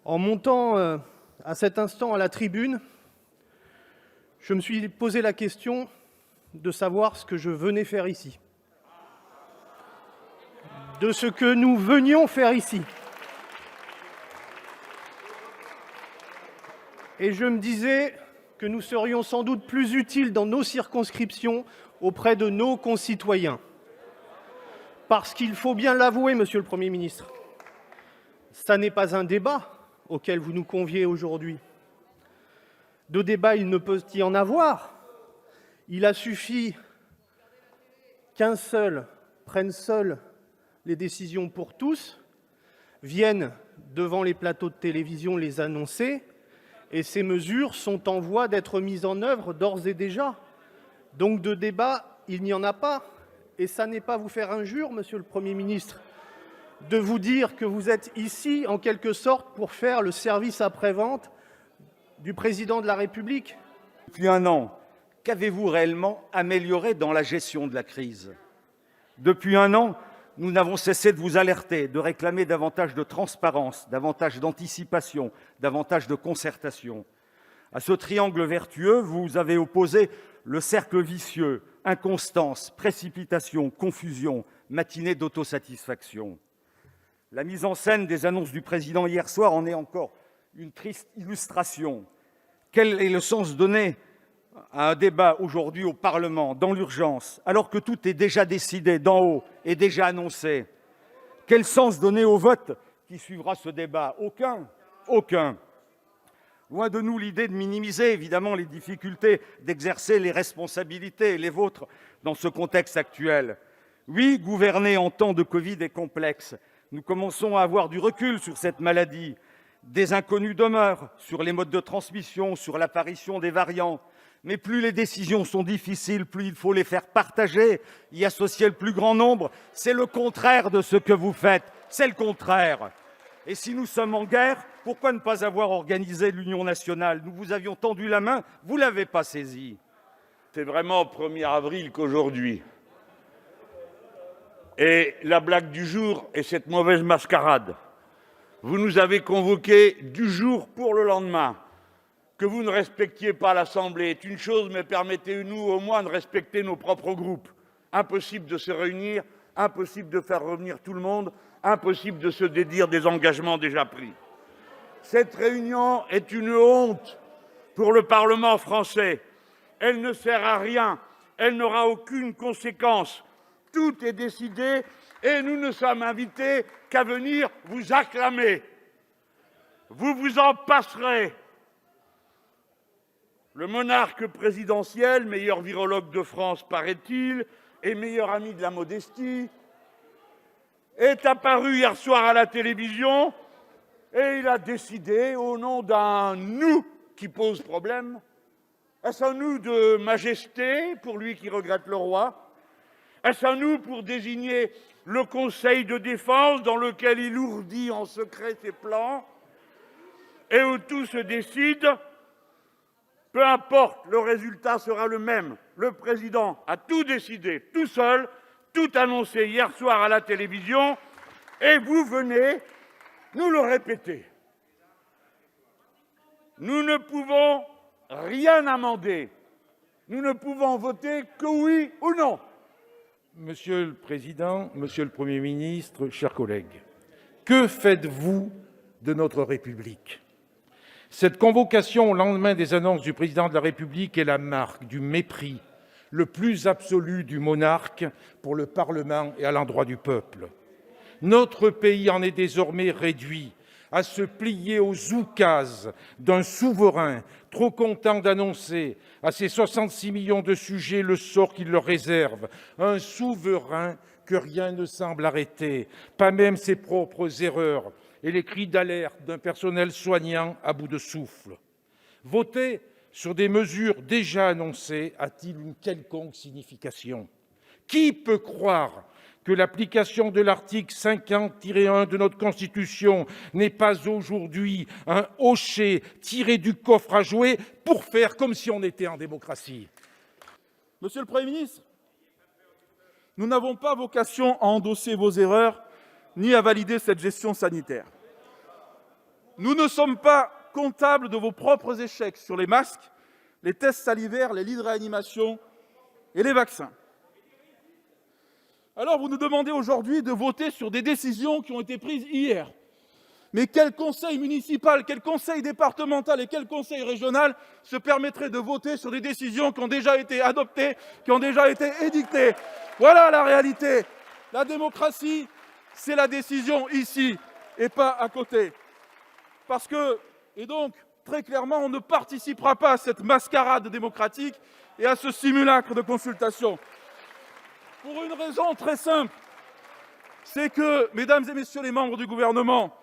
En montant à cet instant à la tribune, je me suis posé la question de savoir ce que je venais faire ici, de ce que nous venions faire ici. Et je me disais que nous serions sans doute plus utiles dans nos circonscriptions auprès de nos concitoyens. Parce qu'il faut bien l'avouer, Monsieur le Premier ministre, ça n'est pas un débat auquel vous nous conviez aujourd'hui. De débat, il ne peut y en avoir. Il a suffi qu'un seul prenne seul les décisions pour tous, vienne devant les plateaux de télévision les annoncer, et ces mesures sont en voie d'être mises en œuvre d'ores et déjà. Donc de débat, il n'y en a pas. Et ça n'est pas vous faire injure, Monsieur le Premier ministre, de vous dire que vous êtes ici, en quelque sorte, pour faire le service après-vente du Président de la République. Depuis un an, qu'avez-vous réellement amélioré dans la gestion de la crise? Depuis un an, nous n'avons cessé de vous alerter, de réclamer davantage de transparence, davantage d'anticipation, davantage de concertation. À ce triangle vertueux, vous avez opposé le cercle vicieux, inconstance, précipitation, confusion, matinée d'autosatisfaction. La mise en scène des annonces du président hier soir en est encore une triste illustration. Quel est le sens donné à un débat aujourd'hui au Parlement, dans l'urgence, alors que tout est déjà décidé d'en haut et déjà annoncé? Quel sens donner au vote qui suivra ce débat? Aucun. Aucun. Loin de nous l'idée de minimiser évidemment les difficultés d'exercer les responsabilités, les vôtres, dans ce contexte actuel. Oui, gouverner en temps de Covid est complexe. Nous commençons à avoir du recul sur cette maladie. Des inconnus demeurent sur les modes de transmission, sur l'apparition des variants. Mais plus les décisions sont difficiles, plus il faut les faire partager, y associer le plus grand nombre. C'est le contraire de ce que vous faites. C'est le contraire. Et si nous sommes en guerre, pourquoi ne pas avoir organisé l'Union nationale? Nous vous avions tendu la main, vous ne l'avez pas saisie. C'est vraiment au 1er avril qu'aujourd'hui. Et la blague du jour est cette mauvaise mascarade. Vous nous avez convoqués du jour pour le lendemain. Que vous ne respectiez pas l'Assemblée est une chose, mais permettez-nous au moins de respecter nos propres groupes. Impossible de se réunir, impossible de faire revenir tout le monde, impossible de se dédire des engagements déjà pris. Cette réunion est une honte pour le Parlement français. Elle ne sert à rien, elle n'aura aucune conséquence. Tout est décidé et nous ne sommes invités qu'à venir vous acclamer. Vous vous en passerez. Le monarque présidentiel, meilleur virologue de France, paraît-il, et meilleur ami de la modestie, est apparu hier soir à la télévision et il a décidé, au nom d'un « nous » qui pose problème, est-ce un « nous » de majesté, pour lui qui regrette le roi? Est-ce un « nous » pour désigner le Conseil de défense dans lequel il ourdit en secret ses plans et où tout se décide? Peu importe, le résultat sera le même. Le président a tout décidé, tout seul, tout annoncé hier soir à la télévision, et vous venez nous le répéter. Nous ne pouvons rien amender. Nous ne pouvons voter que oui ou non. Monsieur le Président, Monsieur le Premier ministre, chers collègues, que faites-vous de notre République? Cette convocation au lendemain des annonces du Président de la République est la marque du mépris le plus absolu du monarque pour le Parlement et à l'endroit du peuple. Notre pays en est désormais réduit à se plier aux oukases d'un souverain trop content d'annoncer à ses 66 millions de sujets le sort qu'il leur réserve. Un souverain que rien ne semble arrêter, pas même ses propres erreurs et les cris d'alerte d'un personnel soignant à bout de souffle. Voter sur des mesures déjà annoncées a-t-il une quelconque signification? Qui peut croire que l'application de l'article 50-1 de notre Constitution n'est pas aujourd'hui un hochet tiré du coffre à jouets pour faire comme si on était en démocratie? Monsieur le Premier ministre, nous n'avons pas vocation à endosser vos erreurs ni à valider cette gestion sanitaire. Nous ne sommes pas comptables de vos propres échecs sur les masques, les tests salivaires, les lits de réanimation et les vaccins. Alors vous nous demandez aujourd'hui de voter sur des décisions qui ont été prises hier. Mais quel conseil municipal, quel conseil départemental et quel conseil régional se permettrait de voter sur des décisions qui ont déjà été adoptées, qui ont déjà été édictées? Voilà la réalité. La démocratie, c'est la décision ici et pas à côté. Et donc, très clairement, on ne participera pas à cette mascarade démocratique et à ce simulacre de consultation. Pour une raison très simple, c'est que, mesdames et messieurs les membres du gouvernement,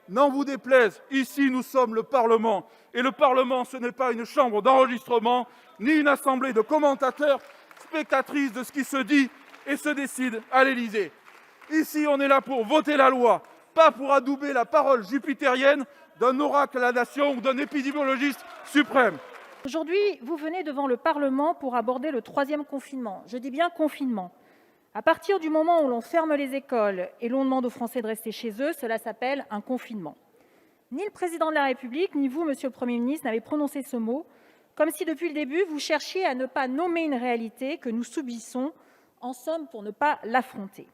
n'en vous déplaise, ici nous sommes le Parlement, et le Parlement ce n'est pas une chambre d'enregistrement, ni une assemblée de commentateurs, spectatrices de ce qui se dit et se décide à l'Élysée. Ici on est là pour voter la loi, pas pour adouber la parole jupitérienne d'un oracle à la nation ou d'un épidémiologiste suprême. Aujourd'hui, vous venez devant le Parlement pour aborder le 3e confinement. Je dis bien confinement. À partir du moment où l'on ferme les écoles et l'on demande aux Français de rester chez eux, cela s'appelle un confinement. Ni le Président de la République, ni vous, Monsieur le Premier ministre, n'avez prononcé ce mot, comme si depuis le début, vous cherchiez à ne pas nommer une réalité que nous subissons, en somme pour ne pas l'affronter.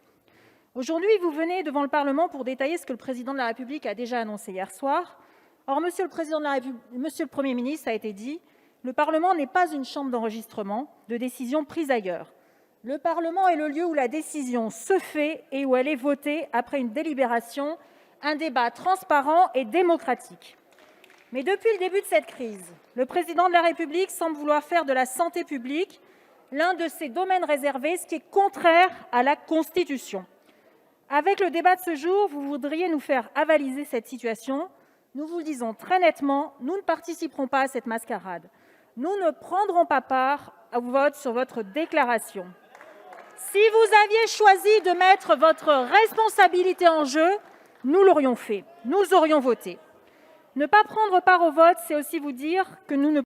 Aujourd'hui, vous venez devant le Parlement pour détailler ce que le Président de la République a déjà annoncé hier soir. Or, Monsieur le Premier ministre, ça a été dit, le Parlement n'est pas une chambre d'enregistrement de décisions prises ailleurs. Le Parlement est le lieu où la décision se fait et où elle est votée après une délibération, un débat transparent et démocratique. Mais depuis le début de cette crise, le Président de la République semble vouloir faire de la santé publique l'un de ses domaines réservés, ce qui est contraire à la Constitution. Avec le débat de ce jour, vous voudriez nous faire avaliser cette situation. Nous vous le disons très nettement, nous ne participerons pas à cette mascarade. Nous ne prendrons pas part au vote sur votre déclaration. Si vous aviez choisi de mettre votre responsabilité en jeu, nous l'aurions fait, nous aurions voté. Ne pas prendre part au vote, c'est aussi vous dire que nous ne...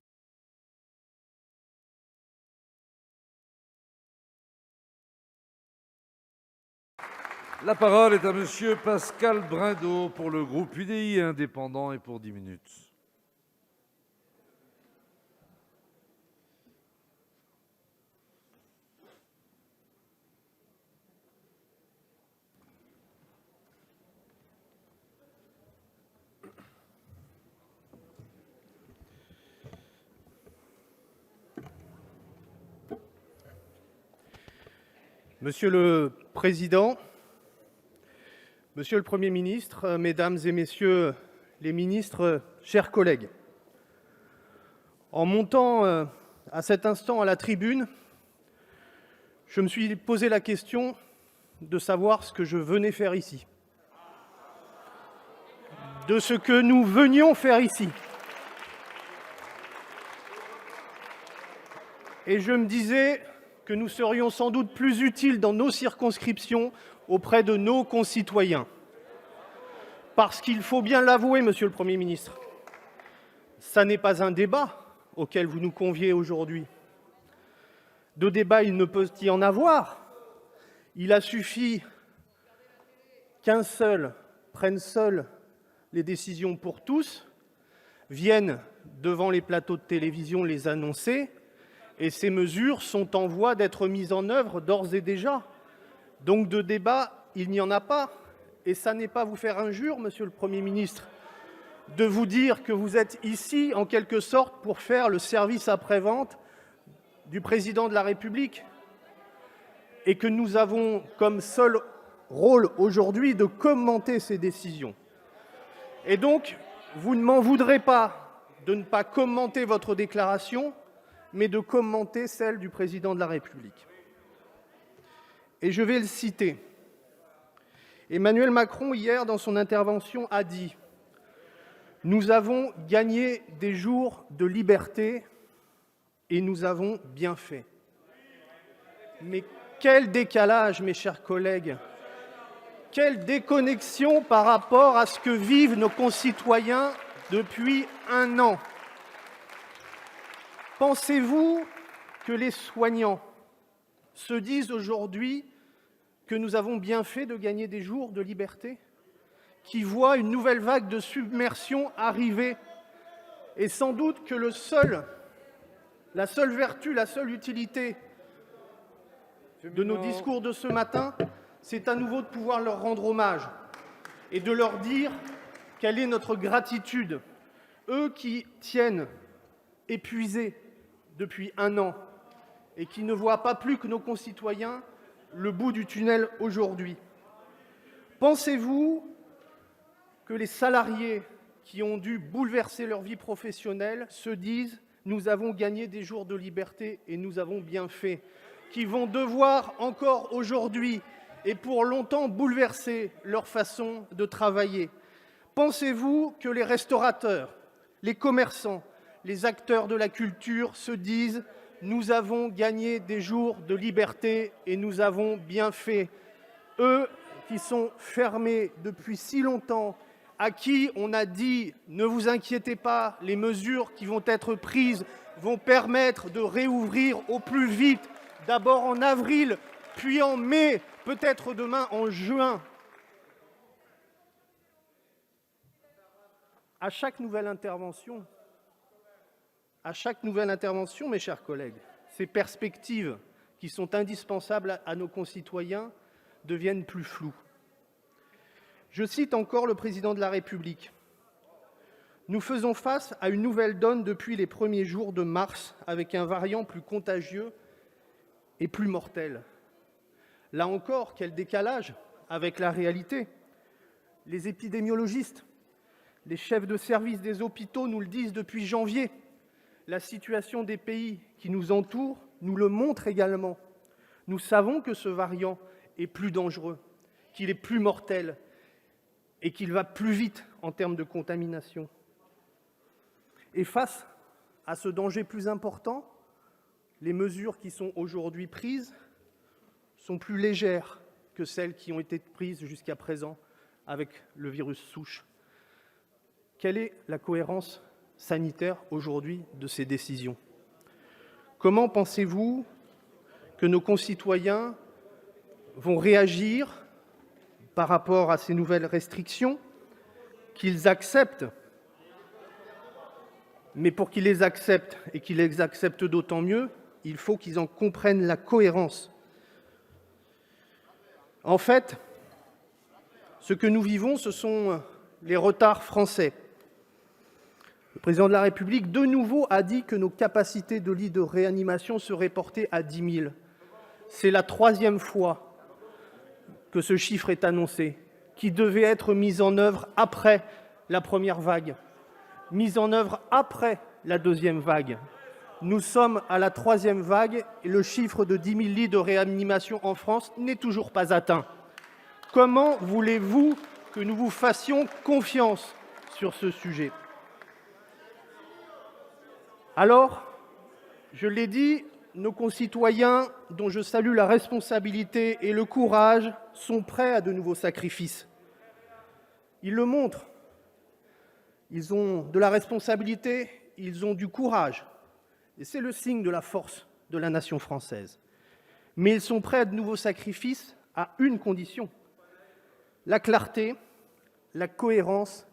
La parole est à Monsieur Pascal Brindeau pour le groupe UDI indépendant et pour 10 minutes. Monsieur le Président, Monsieur le Premier ministre, Mesdames et Messieurs les ministres, chers collègues, en montant à cet instant à la tribune, je me suis posé la question de savoir ce que je venais faire ici, de ce que nous venions faire ici. Et je me disais que nous serions sans doute plus utiles dans nos circonscriptions auprès de nos concitoyens. Parce qu'il faut bien l'avouer, Monsieur le Premier ministre, ça n'est pas un débat auquel vous nous conviez aujourd'hui. De débat, il ne peut y en avoir. Il a suffi qu'un seul prenne seul les décisions pour tous, vienne devant les plateaux de télévision les annoncer, et ces mesures sont en voie d'être mises en œuvre d'ores et déjà. Donc de débat, il n'y en a pas. Et ça n'est pas vous faire injure, Monsieur le Premier ministre, de vous dire que vous êtes ici, en quelque sorte, pour faire le service après-vente du Président de la République et que nous avons comme seul rôle aujourd'hui de commenter ces décisions. Et donc, vous ne m'en voudrez pas de ne pas commenter votre déclaration, mais de commenter celle du Président de la République. Et je vais le citer. Emmanuel Macron, hier, dans son intervention, a dit « Nous avons gagné des jours de liberté et nous avons bien fait. » Mais quel décalage, mes chers collègues! Quelle déconnexion par rapport à ce que vivent nos concitoyens depuis un an! Pensez-vous que les soignants se disent aujourd'hui que nous avons bien fait de gagner des jours de liberté? qui voient une nouvelle vague de submersion arriver. Et sans doute que la seule vertu, la seule utilité de nos discours de ce matin, c'est à nouveau de pouvoir leur rendre hommage et de leur dire quelle est notre gratitude. Eux qui tiennent épuisés depuis un an et qui ne voient pas plus que nos concitoyens le bout du tunnel aujourd'hui. Pensez-vous que les salariés qui ont dû bouleverser leur vie professionnelle se disent « nous avons gagné des jours de liberté et nous avons bien fait », qui vont devoir encore aujourd'hui et pour longtemps bouleverser leur façon de travailler? Pensez-vous que les restaurateurs, les commerçants, les acteurs de la culture se disent « nous avons gagné des jours de liberté et nous avons bien fait », eux qui sont fermés depuis si longtemps, à qui on a dit « ne vous inquiétez pas, les mesures qui vont être prises vont permettre de réouvrir au plus vite, d'abord en avril, puis en mai, peut-être demain en juin ». À chaque nouvelle intervention, mes chers collègues, ces perspectives qui sont indispensables à nos concitoyens deviennent plus floues. Je cite encore le président de la République. « Nous faisons face à une nouvelle donne depuis les premiers jours de mars avec un variant plus contagieux et plus mortel. » Là encore, quel décalage avec la réalité. Les épidémiologistes, les chefs de service des hôpitaux nous le disent depuis janvier. La situation des pays qui nous entourent nous le montre également. Nous savons que ce variant est plus dangereux, qu'il est plus mortel et qu'il va plus vite en termes de contamination. Et face à ce danger plus important, les mesures qui sont aujourd'hui prises sont plus légères que celles qui ont été prises jusqu'à présent avec le virus souche. Quelle est la cohérence sanitaire aujourd'hui de ces décisions? Comment pensez-vous que nos concitoyens vont réagir par rapport à ces nouvelles restrictions qu'ils acceptent? Mais pour qu'ils les acceptent et qu'ils les acceptent d'autant mieux, il faut qu'ils en comprennent la cohérence. En fait, ce que nous vivons, ce sont les retards français. Le président de la République, de nouveau, a dit que nos capacités de lits de réanimation seraient portées à 10 000. C'est la troisième fois que ce chiffre est annoncé, qui devait être mis en œuvre après la première vague, mis en œuvre après la deuxième vague. Nous sommes à la troisième vague et le chiffre de 10 000 lits de réanimation en France n'est toujours pas atteint. Comment voulez-vous que nous vous fassions confiance sur ce sujet? Alors, je l'ai dit, nos concitoyens, dont je salue la responsabilité et le courage, sont prêts à de nouveaux sacrifices. Ils le montrent. Ils ont de la responsabilité, ils ont du courage. Et c'est le signe de la force de la nation française. Mais ils sont prêts à de nouveaux sacrifices à une condition: la clarté, la cohérence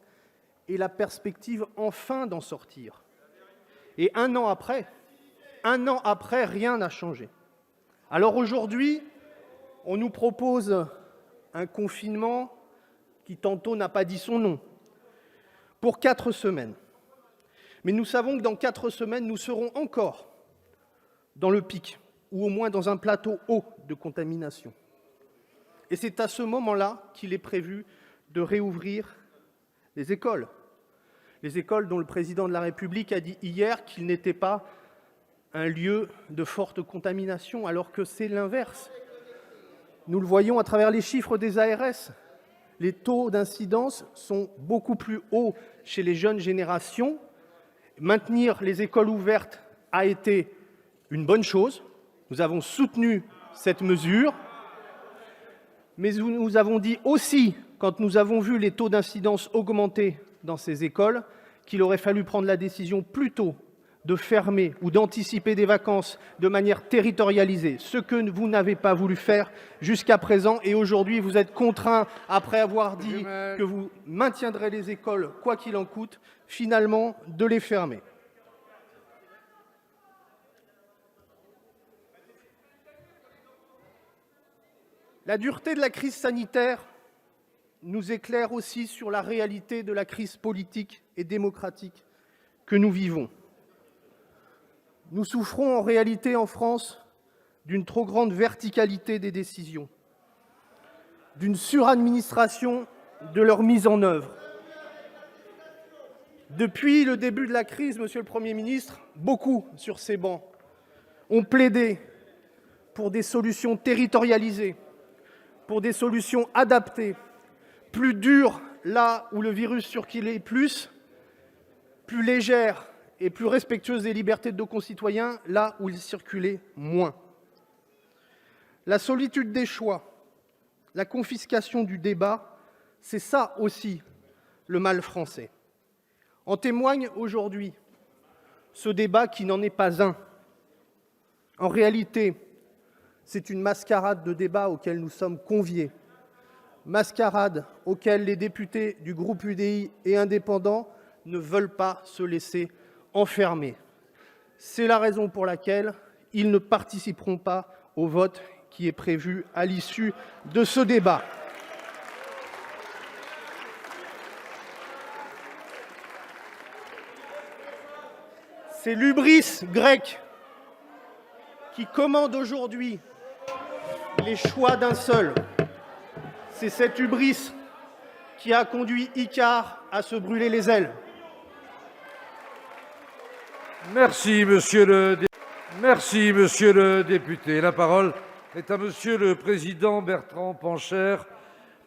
et la perspective enfin d'en sortir. Et un an après, rien n'a changé. Alors aujourd'hui, on nous propose un confinement qui tantôt n'a pas dit son nom, pour 4 semaines. Mais nous savons que dans 4 semaines, nous serons encore dans le pic, ou au moins dans un plateau haut de contamination. Et c'est à ce moment-là qu'il est prévu de réouvrir les écoles. Les écoles dont le président de la République a dit hier qu'ils n'étaient pas un lieu de forte contamination, alors que c'est l'inverse. Nous le voyons à travers les chiffres des ARS. Les taux d'incidence sont beaucoup plus hauts chez les jeunes générations. Maintenir les écoles ouvertes a été une bonne chose. Nous avons soutenu cette mesure. Mais nous avons dit aussi, quand nous avons vu les taux d'incidence augmenter dans ces écoles, qu'il aurait fallu prendre la décision plus tôt de fermer ou d'anticiper des vacances de manière territorialisée, ce que vous n'avez pas voulu faire jusqu'à présent. Et aujourd'hui, vous êtes contraints, après avoir dit que vous maintiendrez les écoles quoi qu'il en coûte, finalement de les fermer. La dureté de la crise sanitaire nous éclaire aussi sur la réalité de la crise politique et démocratique que nous vivons. Nous souffrons en réalité en France d'une trop grande verticalité des décisions, d'une suradministration de leur mise en œuvre. Depuis le début de la crise, Monsieur le Premier ministre, beaucoup sur ces bancs ont plaidé pour des solutions territorialisées, pour des solutions adaptées, plus dures là où le virus circulait plus légères et plus respectueuses des libertés de nos concitoyens là où il circulait moins. La solitude des choix, la confiscation du débat, c'est ça aussi le mal français. En témoigne aujourd'hui ce débat qui n'en est pas un. En réalité, c'est une mascarade de débat auquel nous sommes conviés, mascarade auquel les députés du groupe UDI et indépendants ne veulent pas se laisser enfermer. C'est la raison pour laquelle ils ne participeront pas au vote qui est prévu à l'issue de ce débat. C'est l'hubris grec qui commande aujourd'hui les choix d'un seul. C'est cette hubris qui a conduit Icare à se brûler les ailes. Merci, monsieur le député. La parole est à monsieur le président Bertrand Pancher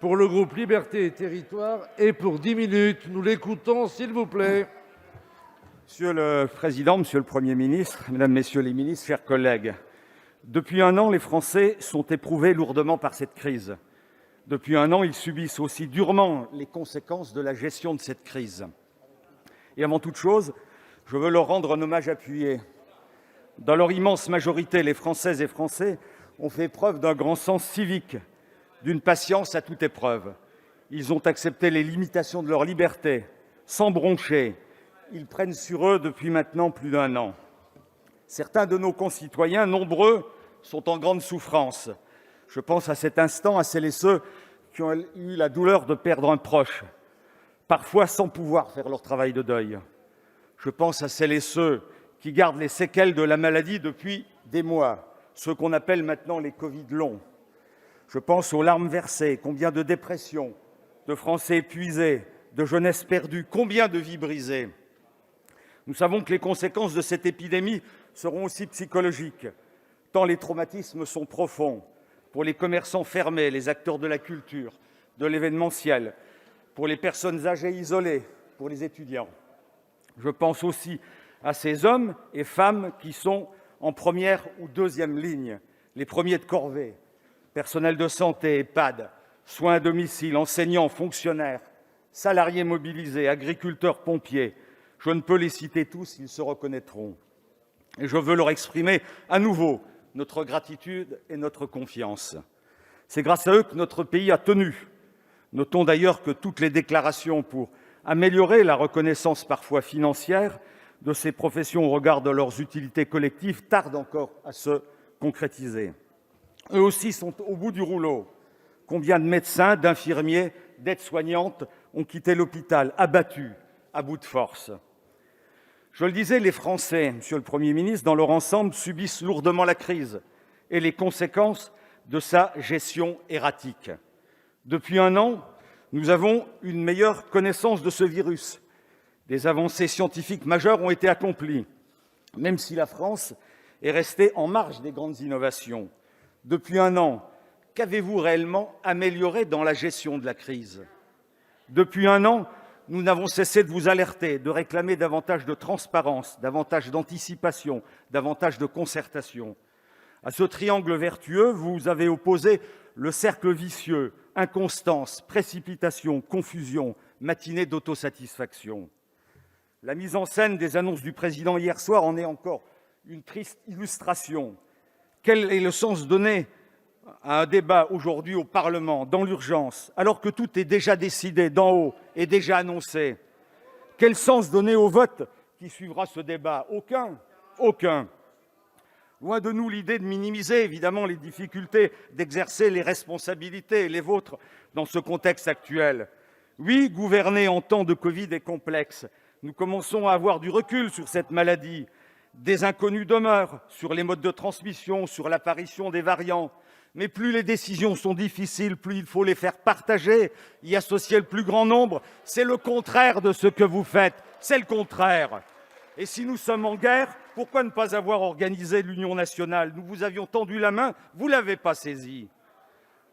pour le groupe Liberté et Territoires. Et pour 10 minutes, nous l'écoutons, s'il vous plaît. Monsieur le Président, Monsieur le Premier ministre, Mesdames, Messieurs les ministres, chers collègues, depuis un an, les Français sont éprouvés lourdement par cette crise. Depuis un an, ils subissent aussi durement les conséquences de la gestion de cette crise. Et avant toute chose, je veux leur rendre un hommage appuyé. Dans leur immense majorité, les Françaises et Français ont fait preuve d'un grand sens civique, d'une patience à toute épreuve. Ils ont accepté les limitations de leur liberté, sans broncher. Ils prennent sur eux depuis maintenant plus d'un an. Certains de nos concitoyens, nombreux, sont en grande souffrance. Je pense à cet instant à celles et ceux qui ont eu la douleur de perdre un proche, parfois sans pouvoir faire leur travail de deuil. Je pense à celles et ceux qui gardent les séquelles de la maladie depuis des mois, ceux qu'on appelle maintenant les Covid longs. Je pense aux larmes versées, combien de dépressions, de Français épuisés, de jeunesse perdue, combien de vies brisées. Nous savons que les conséquences de cette épidémie seront aussi psychologiques, tant les traumatismes sont profonds pour les commerçants fermés, les acteurs de la culture, de l'événementiel, pour les personnes âgées isolées, pour les étudiants. Je pense aussi à ces hommes et femmes qui sont en première ou deuxième ligne, les premiers de corvée, personnel de santé, EHPAD, soins à domicile, enseignants, fonctionnaires, salariés mobilisés, agriculteurs, pompiers. Je ne peux les citer tous, ils se reconnaîtront. Et je veux leur exprimer à nouveau notre gratitude et notre confiance. C'est grâce à eux que notre pays a tenu. Notons d'ailleurs que toutes les déclarations pour améliorer la reconnaissance parfois financière de ces professions au regard de leurs utilités collectives tardent encore à se concrétiser. Eux aussi sont au bout du rouleau. Combien de médecins, d'infirmiers, d'aides-soignantes ont quitté l'hôpital, abattus, à bout de force. Je le disais, les Français, Monsieur le Premier ministre, dans leur ensemble, subissent lourdement la crise et les conséquences de sa gestion erratique. Depuis un an, nous avons une meilleure connaissance de ce virus. Des avancées scientifiques majeures ont été accomplies, même si la France est restée en marge des grandes innovations. Depuis un an, qu'avez-vous réellement amélioré dans la gestion de la crise ? Depuis un an, nous n'avons cessé de vous alerter, de réclamer davantage de transparence, davantage d'anticipation, davantage de concertation. À ce triangle vertueux, vous avez opposé le cercle vicieux, inconstance, précipitation, confusion, matinée d'autosatisfaction. La mise en scène des annonces du président hier soir en est encore une triste illustration. Quel est le sens donné à un débat aujourd'hui au Parlement, dans l'urgence, alors que tout est déjà décidé d'en haut et déjà annoncé? Quel sens donner au vote qui suivra ce débat? Aucun. Aucun. Loin de nous l'idée de minimiser évidemment les difficultés d'exercer les responsabilités, les vôtres, dans ce contexte actuel. Oui, gouverner en temps de Covid est complexe. Nous commençons à avoir du recul sur cette maladie. Des inconnus demeurent sur les modes de transmission, sur l'apparition des variants. Mais plus les décisions sont difficiles, plus il faut les faire partager, y associer le plus grand nombre. C'est le contraire de ce que vous faites. C'est le contraire. Et si nous sommes en guerre, pourquoi ne pas avoir organisé l'Union nationale? Nous vous avions tendu la main, vous ne l'avez pas saisie.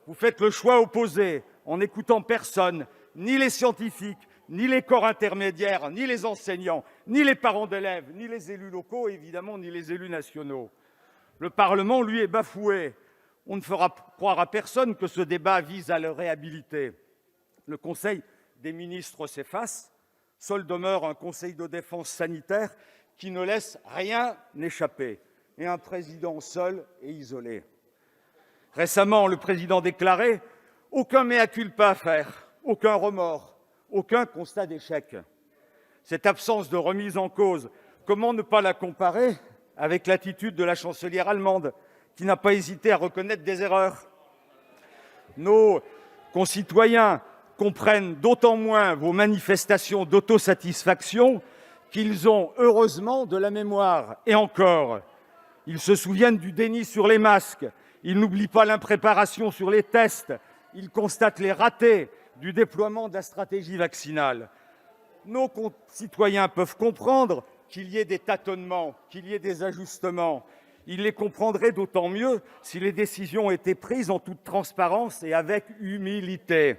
Vous faites le choix opposé, en n'écoutant personne, ni les scientifiques, ni les corps intermédiaires, ni les enseignants, ni les parents d'élèves, ni les élus locaux, évidemment, ni les élus nationaux. Le Parlement, lui, est bafoué. On ne fera croire à personne que ce débat vise à le réhabiliter. Le Conseil des ministres s'efface. Seul demeure un Conseil de défense sanitaire qui ne laisse rien échapper, et un président seul et isolé. Récemment, le président déclarait « aucun mea culpa à faire, aucun remords, aucun constat d'échec ». Cette absence de remise en cause, comment ne pas la comparer avec l'attitude de la chancelière allemande, qui n'a pas hésité à reconnaître des erreurs? Nos concitoyens comprennent d'autant moins vos manifestations d'autosatisfaction qu'ils ont heureusement de la mémoire. Et encore, ils se souviennent du déni sur les masques, ils n'oublient pas l'impréparation sur les tests, ils constatent les ratés du déploiement de la stratégie vaccinale. Nos concitoyens peuvent comprendre qu'il y ait des tâtonnements, qu'il y ait des ajustements. Ils les comprendraient d'autant mieux si les décisions étaient prises en toute transparence et avec humilité.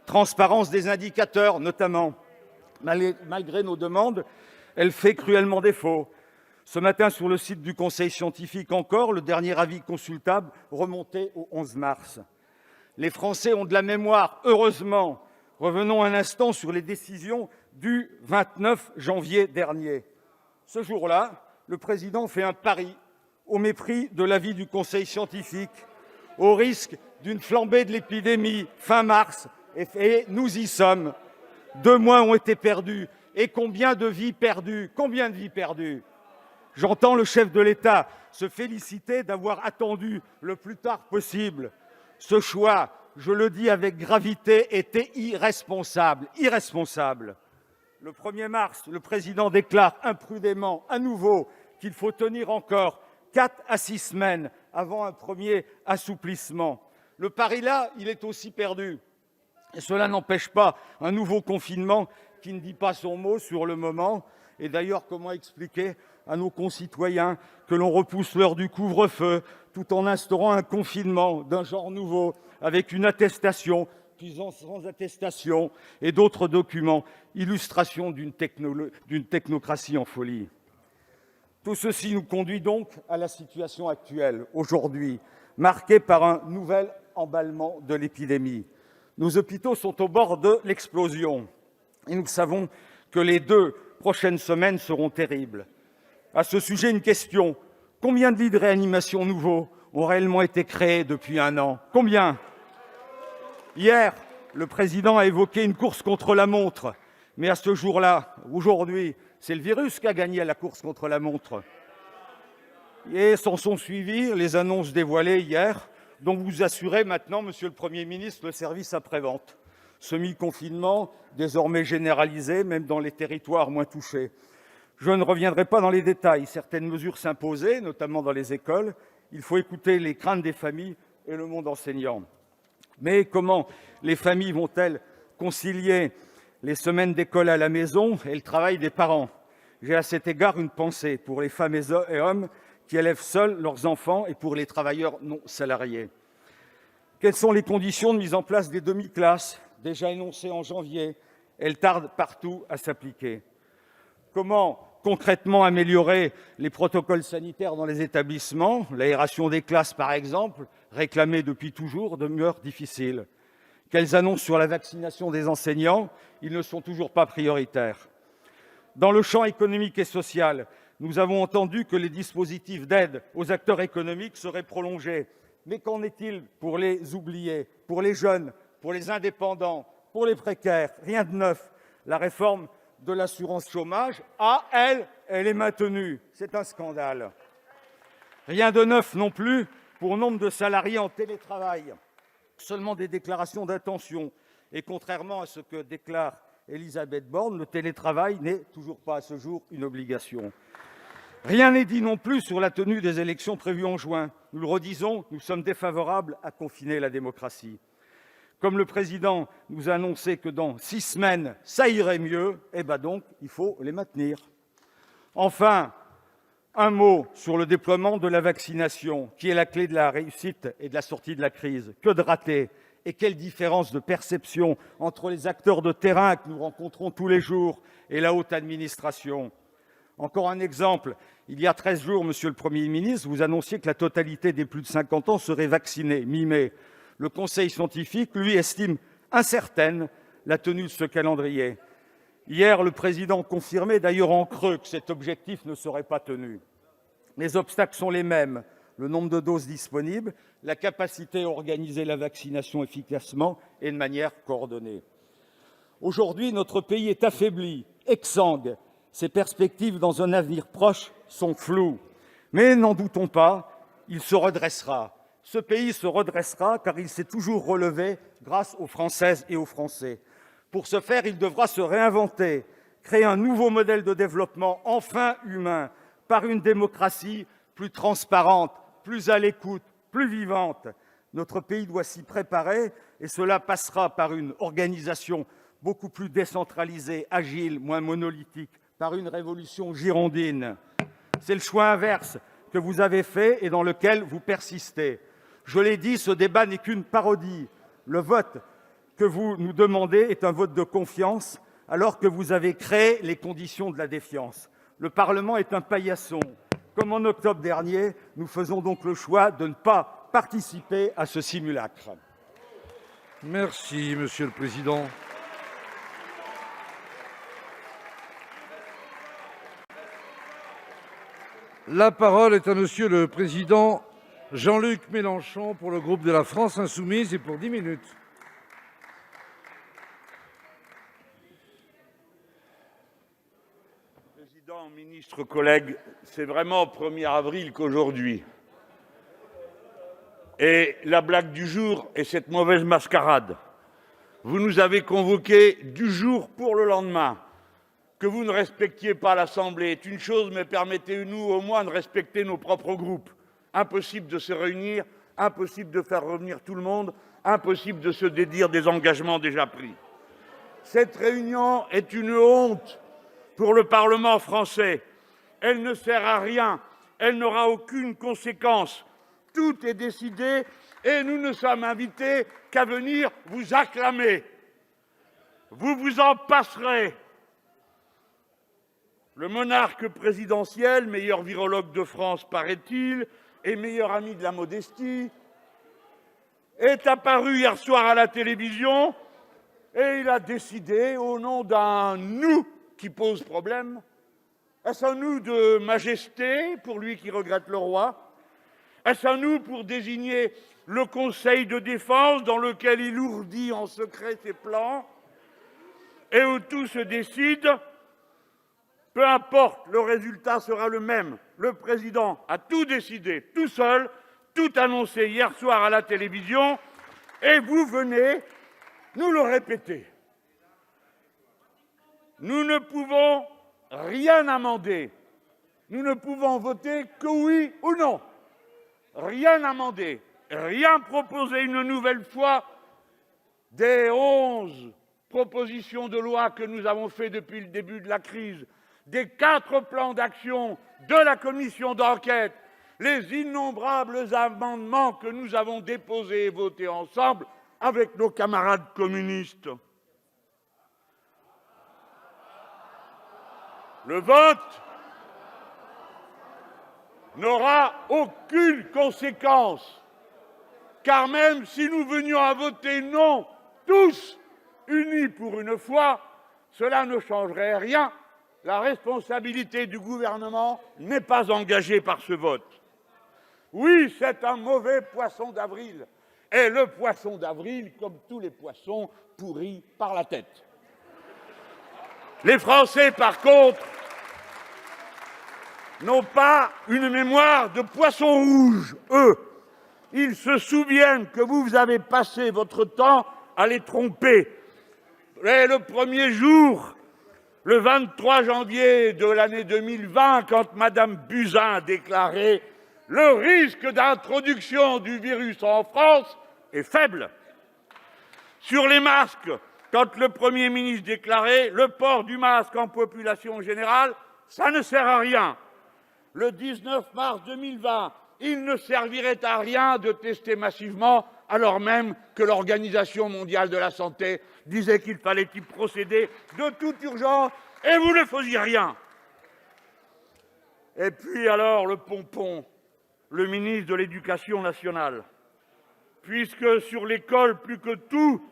Transparence des indicateurs, notamment. Malgré nos demandes, elle fait cruellement défaut. Ce matin, sur le site du Conseil scientifique encore, le dernier avis consultable remontait au 11 mars. Les Français ont de la mémoire, heureusement. Revenons un instant sur les décisions du 29 janvier dernier. Ce jour-là, le président fait un pari au mépris de l'avis du Conseil scientifique, au risque d'une flambée de l'épidémie fin mars, et nous y sommes. 2 mois ont été perdus. Et combien de vies perdues? Combien de vies perdues? J'entends le chef de l'État se féliciter d'avoir attendu le plus tard possible. Ce choix, je le dis avec gravité, était irresponsable. Irresponsable. Le 1er mars, le président déclare imprudemment à nouveau qu'il faut tenir encore 4 à 6 semaines avant un premier assouplissement. Le pari là, il est aussi perdu. Et cela n'empêche pas un nouveau confinement qui ne dit pas son mot sur le moment. Et d'ailleurs, comment expliquer à nos concitoyens que l'on repousse l'heure du couvre-feu tout en instaurant un confinement d'un genre nouveau, avec une attestation, puis sans attestation, et d'autres documents, illustration d'une technocratie en folie. Tout ceci nous conduit donc à la situation actuelle, aujourd'hui, marquée par un nouvel emballement de l'épidémie. Nos hôpitaux sont au bord de l'explosion et nous savons que les 2 prochaines semaines seront terribles. À ce sujet, une question. Combien de lits de réanimation nouveaux ont réellement été créés depuis 1 an? Combien? Hier, le président a évoqué une course contre la montre. Mais à ce jour-là, aujourd'hui, c'est le virus qui a gagné à la course contre la montre. Et s'en sont suivies les annonces dévoilées hier, dont vous assurez maintenant, Monsieur le Premier ministre, le service après-vente. Semi-confinement, désormais généralisé, même dans les territoires moins touchés. Je ne reviendrai pas dans les détails. Certaines mesures s'imposaient, notamment dans les écoles. Il faut écouter les craintes des familles et le monde enseignant. Mais comment les familles vont-elles concilier les semaines d'école à la maison et le travail des parents? J'ai à cet égard une pensée pour les femmes et hommes qui élèvent seuls leurs enfants et pour les travailleurs non salariés. Quelles sont les conditions de mise en place des demi-classes, déjà énoncées en janvier? Elles tardent partout à s'appliquer. Comment concrètement améliorer les protocoles sanitaires dans les établissements? L'aération des classes, par exemple, réclamée depuis toujours, demeure difficile. Quelles annonces sur la vaccination des enseignants? Ils ne sont toujours pas prioritaires. Dans le champ économique et social, nous avons entendu que les dispositifs d'aide aux acteurs économiques seraient prolongés. Mais qu'en est-il pour les oubliés, pour les jeunes, pour les indépendants, pour les précaires? Rien de neuf. La réforme de l'assurance chômage, elle est maintenue. C'est un scandale. Rien de neuf non plus pour nombre de salariés en télétravail. Seulement des déclarations d'intention. Et contrairement à ce que déclare Elisabeth Borne, le télétravail n'est toujours pas à ce jour une obligation. Rien n'est dit non plus sur la tenue des élections prévues en juin. Nous le redisons, nous sommes défavorables à confiner la démocratie. Comme le président nous a annoncé que dans 6 semaines, ça irait mieux, donc il faut les maintenir. Enfin, un mot sur le déploiement de la vaccination, qui est la clé de la réussite et de la sortie de la crise. Que de ratés! Et quelle différence de perception entre les acteurs de terrain que nous rencontrons tous les jours et la haute administration. Encore un exemple, il y a 13 jours, Monsieur le Premier ministre, vous annonciez que la totalité des plus de 50 ans seraient vaccinés, mi-mai. Le Conseil scientifique, lui, estime incertaine la tenue de ce calendrier. Hier, le président confirmait d'ailleurs en creux que cet objectif ne serait pas tenu. Les obstacles sont les mêmes. Le nombre de doses disponibles, la capacité à organiser la vaccination efficacement et de manière coordonnée. Aujourd'hui, notre pays est affaibli, exsangue. Ses perspectives dans un avenir proche sont floues. Mais n'en doutons pas, il se redressera. Ce pays se redressera car il s'est toujours relevé grâce aux Françaises et aux Français. Pour ce faire, il devra se réinventer, créer un nouveau modèle de développement enfin humain, par une démocratie plus transparente, plus à l'écoute, plus vivante. Notre pays doit s'y préparer et cela passera par une organisation beaucoup plus décentralisée, agile, moins monolithique, par une révolution girondine. C'est le choix inverse que vous avez fait et dans lequel vous persistez. Je l'ai dit, ce débat n'est qu'une parodie. Le vote que vous nous demandez est un vote de confiance alors que vous avez créé les conditions de la défiance. Le Parlement est un paillasson. Comme en octobre dernier, nous faisons donc le choix de ne pas participer à ce simulacre. Merci, Monsieur le Président. La parole est à Monsieur le Président Jean-Luc Mélenchon pour le groupe de la France Insoumise et pour 10 minutes. Président, ministre, collègues, c'est vraiment au 1er avril qu'aujourd'hui. Et la blague du jour est cette mauvaise mascarade. Vous nous avez convoqués du jour pour le lendemain. Que vous ne respectiez pas l'Assemblée est une chose, mais permettez-nous au moins de respecter nos propres groupes. Impossible de se réunir, impossible de faire revenir tout le monde, impossible de se dédire des engagements déjà pris. Cette réunion est une honte pour le Parlement français. Elle ne sert à rien, elle n'aura aucune conséquence. Tout est décidé et nous ne sommes invités qu'à venir vous acclamer. Vous vous en passerez. Le monarque présidentiel, meilleur virologue de France, paraît-il, et meilleur ami de la modestie, est apparu hier soir à la télévision et il a décidé, au nom d'un « nous » qui pose problème, est-ce un « nous » de majesté, pour lui qui regrette le roi? Est-ce un « nous » pour désigner le Conseil de défense dans lequel il ourdit en secret ses plans et où tout se décide? Peu importe, le résultat sera le même. Le président a tout décidé, tout seul, tout annoncé hier soir à la télévision, et vous venez nous le répéter. Nous ne pouvons rien amender. Nous ne pouvons voter que oui ou non. Rien amender, rien proposer une nouvelle fois des 11 propositions de loi que nous avons faites depuis le début de la crise, des 4 plans d'action de la commission d'enquête, les innombrables amendements que nous avons déposés et votés ensemble avec nos camarades communistes. Le vote n'aura aucune conséquence, car même si nous venions à voter non, tous unis pour une fois, cela ne changerait rien la responsabilité du gouvernement n'est pas engagée par ce vote. Oui, c'est un mauvais poisson d'avril. Et le poisson d'avril, comme tous les poissons, pourrit par la tête. Les Français, par contre, n'ont pas une mémoire de poisson rouge, eux. Ils se souviennent que vous avez passé votre temps à les tromper. Et le premier jour, le 23 janvier de l'année 2020, quand Mme Buzyn a déclaré « Le risque d'introduction du virus en France est faible ». Sur les masques, quand le Premier ministre déclarait « Le port du masque en population générale, ça ne sert à rien ». Le 19 mars 2020, il ne servirait à rien de tester massivement, alors même que l'Organisation mondiale de la santé disait qu'il fallait y procéder de toute urgence, et vous ne faisiez rien. Et puis alors le pompon, le ministre de l'Éducation nationale, puisque sur l'école plus que tout,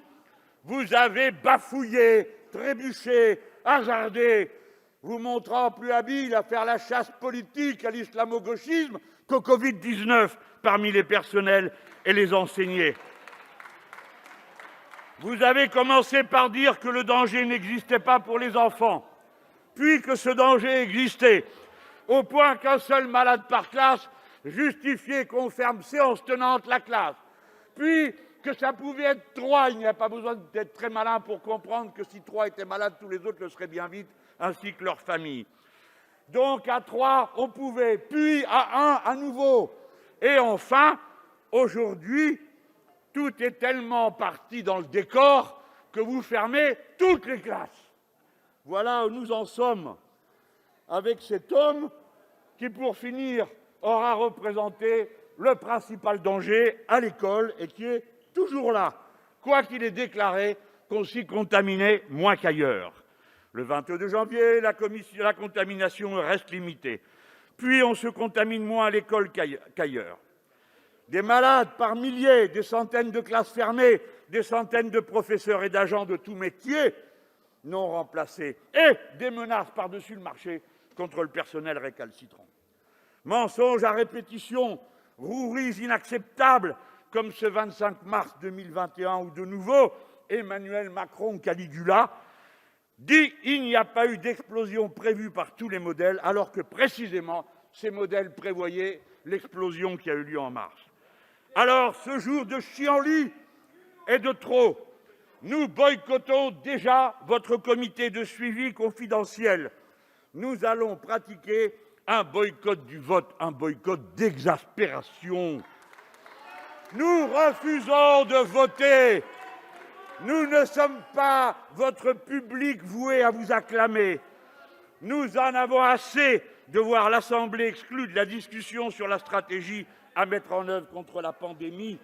vous avez bafouillé, trébuché, hasardé, vous montrant plus habile à faire la chasse politique à l'islamo-gauchisme qu'au Covid-19 parmi les personnels et les enseignants. Vous avez commencé par dire que le danger n'existait pas pour les enfants, puis que ce danger existait, au point qu'un seul malade par classe justifiait qu'on ferme séance tenante la classe, puis que ça pouvait être 3, il n'y a pas besoin d'être très malin pour comprendre que si 3 étaient malades, tous les autres le seraient bien vite, ainsi que leur famille. Donc à 3, on pouvait, puis à 1, à nouveau. Et enfin, aujourd'hui, tout est tellement parti dans le décor que vous fermez toutes les classes. Voilà où nous en sommes avec cet homme qui, pour finir, aura représenté le principal danger à l'école et qui est toujours là, quoi qu'il ait déclaré qu'on s'y contaminait moins qu'ailleurs. Le 22 janvier, la contamination reste limitée. Puis on se contamine moins à l'école qu'ailleurs. Des malades par milliers, des centaines de classes fermées, des centaines de professeurs et d'agents de tout métier non remplacés, et des menaces par-dessus le marché contre le personnel récalcitrant. Mensonges à répétition, roueries inacceptables, comme ce 25 mars 2021 où de nouveau Emmanuel Macron Caligula dit « Il n'y a pas eu d'explosion prévue par tous les modèles », alors que précisément ces modèles prévoyaient l'explosion qui a eu lieu en mars. Alors, ce jour de chienlit est de trop. Nous boycottons déjà votre comité de suivi confidentiel. Nous allons pratiquer un boycott du vote, un boycott d'exaspération. Nous refusons de voter. Nous ne sommes pas votre public voué à vous acclamer. Nous en avons assez de voir l'Assemblée exclue de la discussion sur la stratégie à mettre en œuvre contre la pandémie.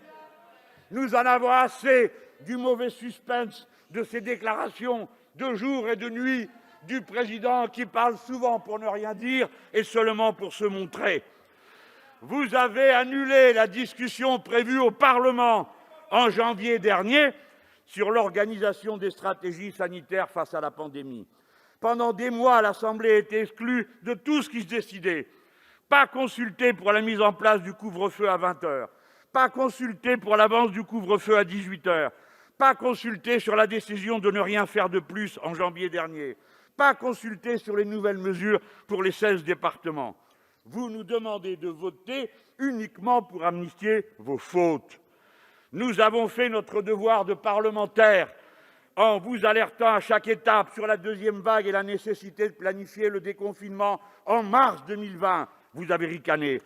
Nous en avons assez du mauvais suspense de ces déclarations de jour et de nuit du président qui parle souvent pour ne rien dire et seulement pour se montrer. Vous avez annulé la discussion prévue au Parlement en janvier dernier sur l'organisation des stratégies sanitaires face à la pandémie. Pendant des mois, l'Assemblée a été exclue de tout ce qui se décidait. Pas consultée pour la mise en place du couvre-feu à 20h, pas consultée pour l'avance du couvre-feu à 18h, pas consultée sur la décision de ne rien faire de plus en janvier dernier, pas consultée sur les nouvelles mesures pour les 16 départements. Vous nous demandez de voter uniquement pour amnistier vos fautes. Nous avons fait notre devoir de parlementaires en vous alertant à chaque étape sur la deuxième vague et la nécessité de planifier le déconfinement en mars 2020. Vous avez ricané.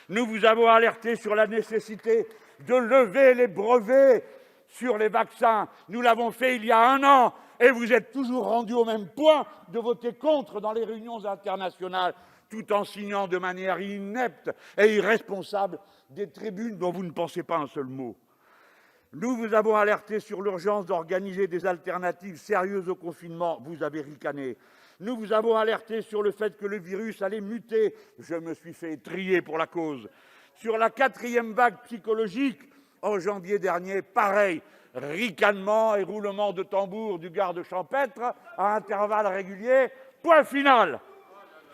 Nous vous avons alerté sur la nécessité de lever les brevets sur les vaccins. Nous l'avons fait il y a 1 an et vous êtes toujours rendus au même point de voter contre dans les réunions internationales, tout en signant de manière inepte et irresponsable des tribunes dont vous ne pensez pas un seul mot. Nous vous avons alerté sur l'urgence d'organiser des alternatives sérieuses au confinement. Vous avez ricané. Nous vous avons alerté sur le fait que le virus allait muter. Je me suis fait trier pour la cause. Sur la 4e vague psychologique, en janvier dernier, pareil, ricanement et roulement de tambour du garde champêtre à intervalles réguliers. Point final.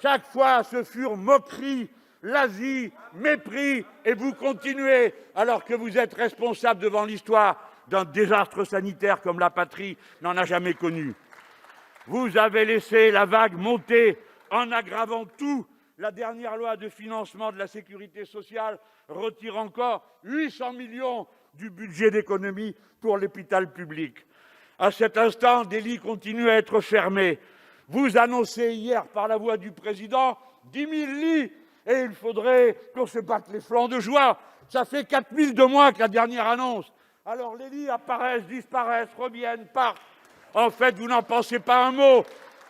Chaque fois, ce furent moqueries, l'Asie, mépris, et vous continuez, alors que vous êtes responsable devant l'histoire d'un désastre sanitaire comme la patrie n'en a jamais connu. Vous avez laissé la vague monter en aggravant tout. La dernière loi de financement de la sécurité sociale retire encore 800 millions du budget d'économie pour l'hôpital public. À cet instant, des lits continuent à être fermés. Vous annoncez hier par la voix du président 10 000 lits et il faudrait qu'on se batte les flancs de joie. Ça fait 4 000 de moins que la dernière annonce. Alors les lits apparaissent, disparaissent, reviennent, partent. En fait, vous n'en pensez pas un mot.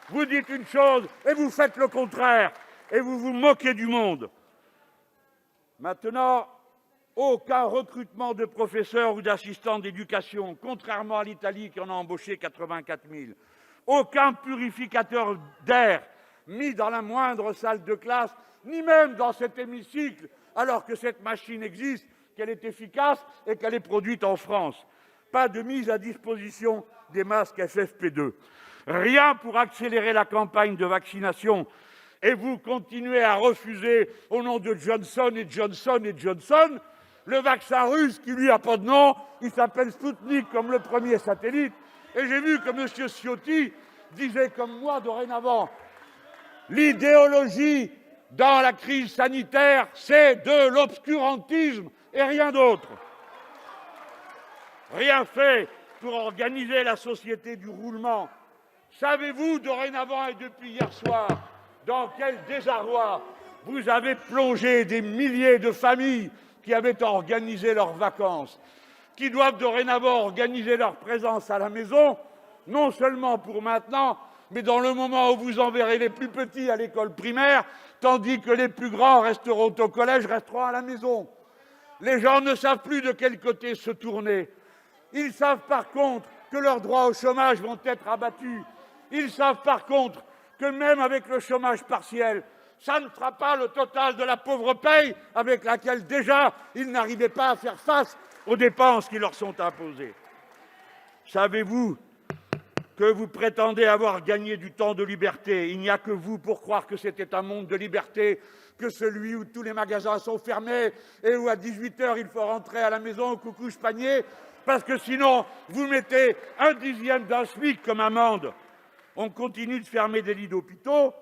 Vous dites une chose et vous faites le contraire. Et vous vous moquez du monde. Maintenant, aucun recrutement de professeurs ou d'assistants d'éducation, contrairement à l'Italie qui en a embauché 84 000. Aucun purificateur d'air mis dans la moindre salle de classe, ni même dans cet hémicycle, alors que cette machine existe, qu'elle est efficace et qu'elle est produite en France. Pas de mise à disposition des masques FFP2. Rien pour accélérer la campagne de vaccination. Et vous continuez à refuser, au nom de Johnson et Johnson et Johnson, le vaccin russe qui, lui, n'a pas de nom. Il s'appelle Sputnik, comme le premier satellite. Et j'ai vu que M. Ciotti disait comme moi dorénavant, l'idéologie dans la crise sanitaire, c'est de l'obscurantisme et rien d'autre. Rien fait pour organiser la société du roulement. Savez-vous dorénavant et depuis hier soir dans quel désarroi vous avez plongé des milliers de familles qui avaient organisé leurs vacances, qui doivent dorénavant organiser leur présence à la maison, non seulement pour maintenant, mais dans le moment où vous enverrez les plus petits à l'école primaire, tandis que les plus grands resteront au collège, resteront à la maison. Les gens ne savent plus de quel côté se tourner. Ils savent par contre que leurs droits au chômage vont être abattus. Ils savent par contre que même avec le chômage partiel, ça ne fera pas le total de la pauvre paye avec laquelle déjà ils n'arrivaient pas à faire face aux dépenses qui leur sont imposées. Savez-vous que vous prétendez avoir gagné du temps de liberté? Il n'y a que vous pour croire que c'était un monde de liberté, que celui où tous les magasins sont fermés et où à 18h il faut rentrer à la maison au coucouche panier, parce que sinon vous mettez 1/10 d'un SMIC comme amende. On continue de fermer des lits d'hôpitaux.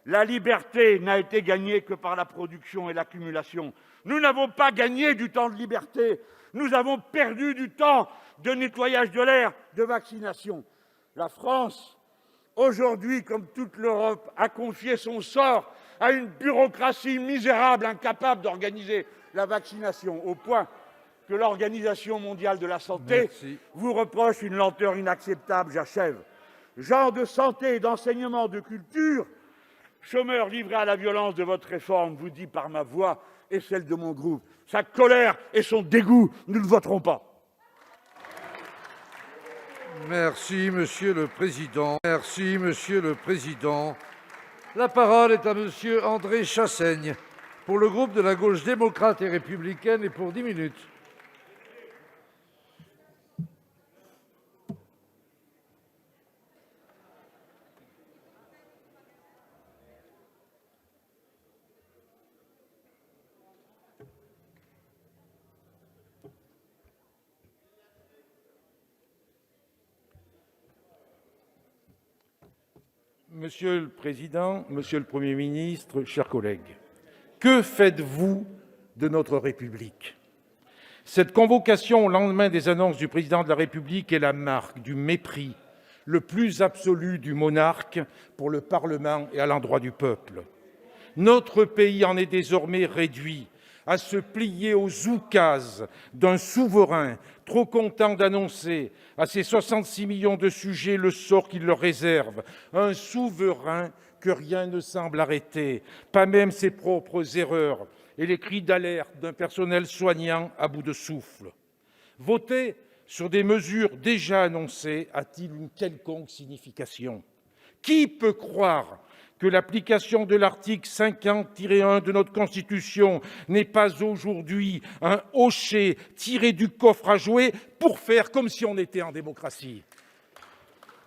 La liberté n'a été gagnée que par la production et l'accumulation. Nous n'avons pas gagné du temps de liberté. Nous avons perdu du temps de nettoyage de l'air, de vaccination. La France, aujourd'hui, comme toute l'Europe, a confié son sort à une bureaucratie misérable, incapable d'organiser la vaccination, au point que l'Organisation mondiale de la santé vous reproche une lenteur inacceptable. J'achève. Gens de santé et d'enseignement, de culture, chômeurs livrés à la violence de votre réforme, vous dit par ma voix et celle de mon groupe, sa colère et son dégoût, nous ne voterons pas. Merci, Monsieur le Président. Merci, Monsieur le Président. La parole est à Monsieur André Chassaigne, pour le groupe de la Gauche démocrate et républicaine et pour 10 minutes. Monsieur le Président, Monsieur le Premier ministre, chers collègues, que faites-vous de notre République? Cette convocation au lendemain des annonces du Président de la République est la marque du mépris le plus absolu du monarque pour le Parlement et à l'endroit du peuple. Notre pays en est désormais réduit à se plier aux oukases d'un souverain trop content d'annoncer à ses 66 millions de sujets le sort qu'il leur réserve, un souverain que rien ne semble arrêter, pas même ses propres erreurs et les cris d'alerte d'un personnel soignant à bout de souffle. Voter sur des mesures déjà annoncées a-t-il une quelconque signification? Qui peut croire que l'application de l'article 50-1 de notre Constitution n'est pas aujourd'hui un hochet tiré du coffre à jouets pour faire comme si on était en démocratie?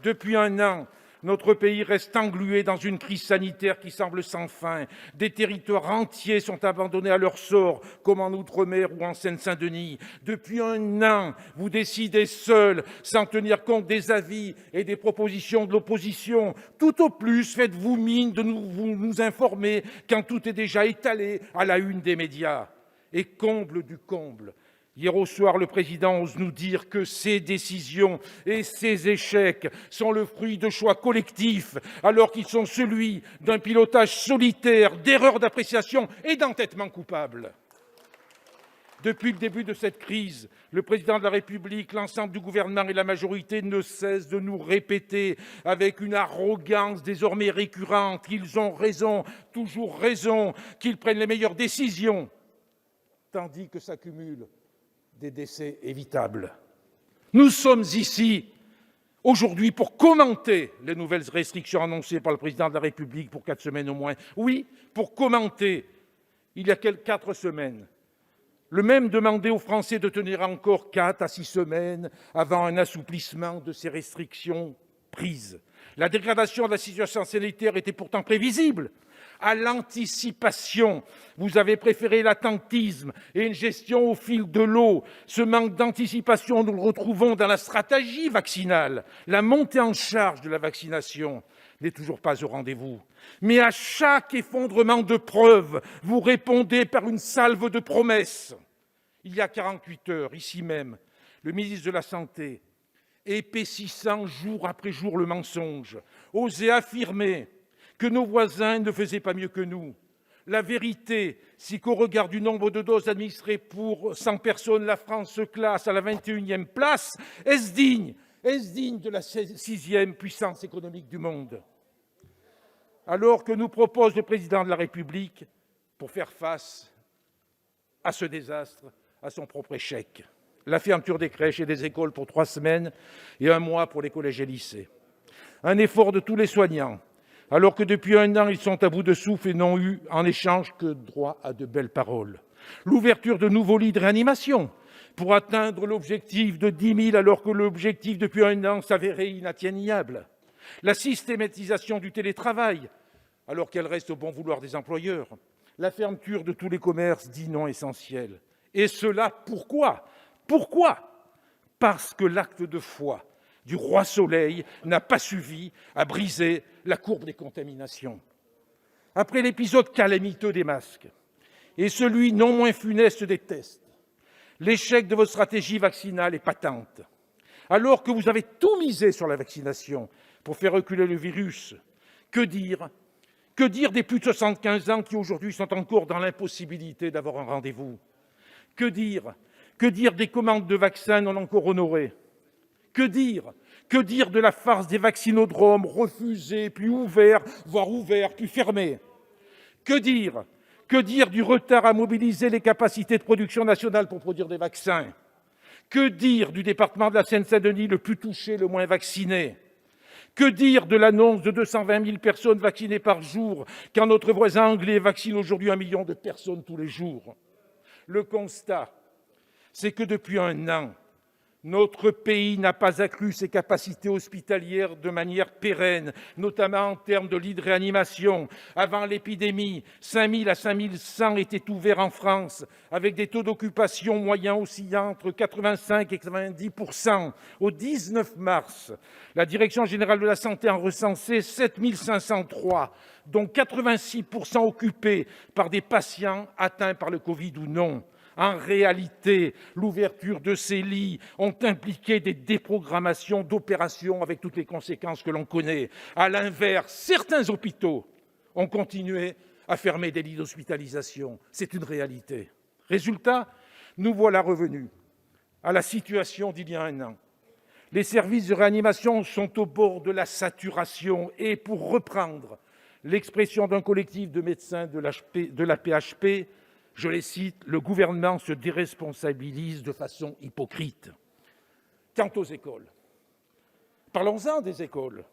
Depuis un an, Notre pays reste englué dans une crise sanitaire qui semble sans fin. Des territoires entiers sont abandonnés à leur sort, comme en Outre-mer ou en Seine-Saint-Denis. Depuis un an, vous décidez seuls, sans tenir compte des avis et des propositions de l'opposition. Tout au plus, faites-vous mine de nous informer quand tout est déjà étalé à la une des médias. Et comble du comble, hier au soir, le président ose nous dire que ces décisions et ces échecs sont le fruit de choix collectifs, alors qu'ils sont celui d'un pilotage solitaire, d'erreurs d'appréciation et d'entêtement coupable. Depuis le début de cette crise, le président de la République, l'ensemble du gouvernement et la majorité ne cessent de nous répéter avec une arrogance désormais récurrente qu'ils ont raison, toujours raison, qu'ils prennent les meilleures décisions, tandis que s'accumulent des décès évitables. Nous sommes ici aujourd'hui pour commenter les nouvelles restrictions annoncées par le président de la République pour 4 semaines au moins. Oui, pour commenter. Il y a 4 semaines, le même demandait aux Français de tenir encore 4 à 6 semaines avant un assouplissement de ces restrictions prises. La dégradation de la situation sanitaire était pourtant prévisible. À l'anticipation, vous avez préféré l'attentisme et une gestion au fil de l'eau. Ce manque d'anticipation, nous le retrouvons dans la stratégie vaccinale. La montée en charge de la vaccination n'est toujours pas au rendez-vous. Mais à chaque effondrement de preuves, vous répondez par une salve de promesses. Il y a 48 heures, ici même, le ministre de la Santé, épaississant jour après jour le mensonge, osait affirmer que nos voisins ne faisaient pas mieux que nous. La vérité, c'est qu'au regard du nombre de doses administrées pour 100 personnes, la France se classe à la 21e place. Est-ce digne de la 6e puissance économique du monde? Alors que nous propose le président de la République pour faire face à ce désastre, à son propre échec? La fermeture des crèches et des écoles pour 3 semaines et 1 mois pour les collèges et lycées. Un effort de tous les soignants, alors que depuis 1 an, ils sont à bout de souffle et n'ont eu en échange que droit à de belles paroles. L'ouverture de nouveaux lits de réanimation pour atteindre l'objectif de 10 000, alors que l'objectif depuis 1 an s'avérait inatteignable. La systématisation du télétravail, alors qu'elle reste au bon vouloir des employeurs. La fermeture de tous les commerces dits non essentiels. Et cela, pourquoi? Parce que l'acte de foi du roi Soleil n'a pas suffi à briser la courbe des contaminations. Après l'épisode calamiteux des masques et celui non moins funeste des tests, l'échec de votre stratégie vaccinale est patente. Alors que vous avez tout misé sur la vaccination pour faire reculer le virus, que dire des plus de 75 ans qui aujourd'hui sont encore dans l'impossibilité d'avoir un rendez-vous? Que dire des commandes de vaccins non encore honorées? Que dire de la farce des vaccinodromes refusés, puis ouverts, voire ouverts, puis fermés? Que dire du retard à mobiliser les capacités de production nationale pour produire des vaccins? Que dire du département de la Seine-Saint-Denis le plus touché, le moins vacciné? Que dire de l'annonce de 220 000 personnes vaccinées par jour, quand notre voisin anglais vaccine aujourd'hui 1 million de personnes tous les jours? Le constat, c'est que depuis 1 an, notre pays n'a pas accru ses capacités hospitalières de manière pérenne, notamment en termes de lits de réanimation. Avant l'épidémie, 5 000 à 5 100 étaient ouverts en France, avec des taux d'occupation moyens oscillant entre 85 et 90%. Au 19 mars, la Direction générale de la santé en recensait 7 503, dont 86% occupés par des patients atteints par le Covid ou non. En réalité, l'ouverture de ces lits ont impliqué des déprogrammations d'opérations avec toutes les conséquences que l'on connaît. À l'inverse, certains hôpitaux ont continué à fermer des lits d'hospitalisation. C'est une réalité. Résultat, nous voilà revenus à la situation d'il y a 1 an. Les services de réanimation sont au bord de la saturation et, pour reprendre l'expression d'un collectif de médecins de la PHP, je les cite, « Le gouvernement se déresponsabilise de façon hypocrite ». Quant aux écoles, parlons-en des écoles.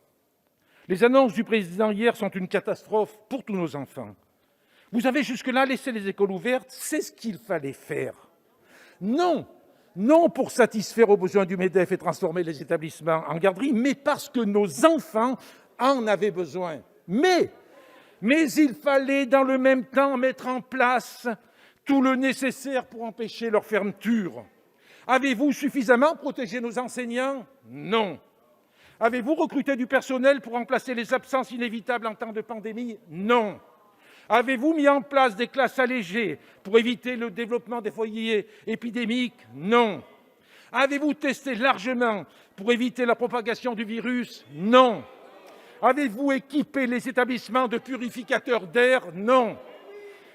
Les annonces du président hier sont une catastrophe pour tous nos enfants. Vous avez jusque-là laissé les écoles ouvertes, c'est ce qu'il fallait faire. Non pour satisfaire aux besoins du MEDEF et transformer les établissements en garderies, mais parce que nos enfants en avait besoin. Mais il fallait dans le même temps mettre en place tout le nécessaire pour empêcher leur fermeture. Avez-vous suffisamment protégé nos enseignants? Non. Avez-vous recruté du personnel pour remplacer les absences inévitables en temps de pandémie? Non. Avez-vous mis en place des classes allégées pour éviter le développement des foyers épidémiques? Non. Avez-vous testé largement pour éviter la propagation du virus? Non. Avez-vous équipé les établissements de purificateurs d'air? Non.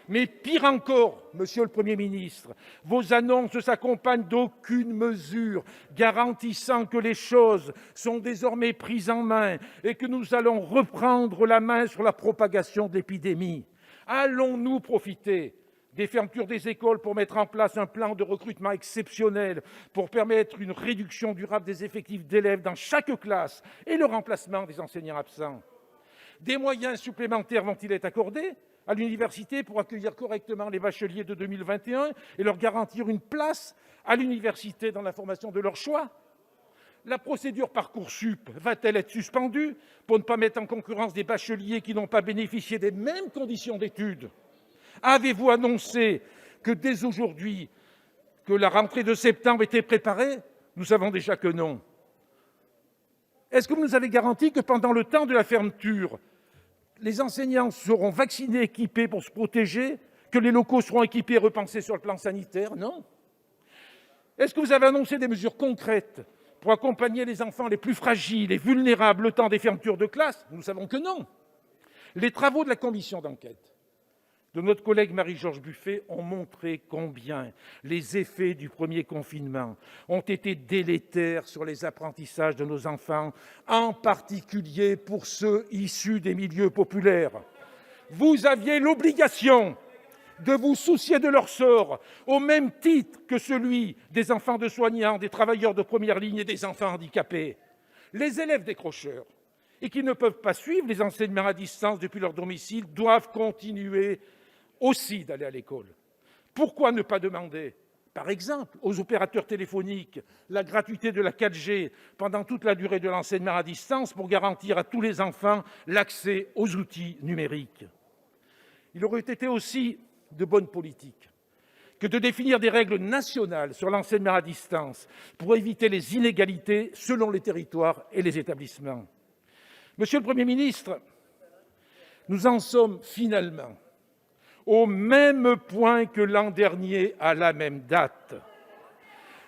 Mais pire encore, Monsieur le Premier ministre, vos annonces ne s'accompagnent d'aucune mesure garantissant que les choses sont désormais prises en main et que nous allons reprendre la main sur la propagation de l'épidémie. Allons-nous profiter des fermetures des écoles pour mettre en place un plan de recrutement exceptionnel pour permettre une réduction durable des effectifs d'élèves dans chaque classe et le remplacement des enseignants absents? Des moyens supplémentaires vont-ils être accordés à l'université pour accueillir correctement les bacheliers de 2021 et leur garantir une place à l'université dans la formation de leur choix? La procédure Parcoursup va-t-elle être suspendue pour ne pas mettre en concurrence des bacheliers qui n'ont pas bénéficié des mêmes conditions d'études? Avez-vous annoncé que dès aujourd'hui, que la rentrée de septembre était préparée? Nous savons déjà que non. Est-ce que vous nous avez garanti que pendant le temps de la fermeture, les enseignants seront vaccinés, équipés pour se protéger, que les locaux seront équipés et repensés sur le plan sanitaire? Non. Est-ce que vous avez annoncé des mesures concrètes pour accompagner les enfants les plus fragiles et vulnérables le temps des fermetures de classe? Nous savons que non. Les travaux de la commission d'enquête de notre collègue Marie-George Buffet ont montré combien les effets du premier confinement ont été délétères sur les apprentissages de nos enfants, en particulier pour ceux issus des milieux populaires. Vous aviez l'obligation de vous soucier de leur sort, au même titre que celui des enfants de soignants, des travailleurs de première ligne et des enfants handicapés. Les élèves décrocheurs et qui ne peuvent pas suivre les enseignements à distance depuis leur domicile doivent continuer aussi d'aller à l'école. Pourquoi ne pas demander, par exemple, aux opérateurs téléphoniques la gratuité de la 4G pendant toute la durée de l'enseignement à distance pour garantir à tous les enfants l'accès aux outils numériques? Il aurait été aussi de bonne politique que de définir des règles nationales sur l'enseignement à distance pour éviter les inégalités selon les territoires et les établissements. Monsieur le Premier ministre, nous en sommes finalement au même point que l'an dernier à la même date.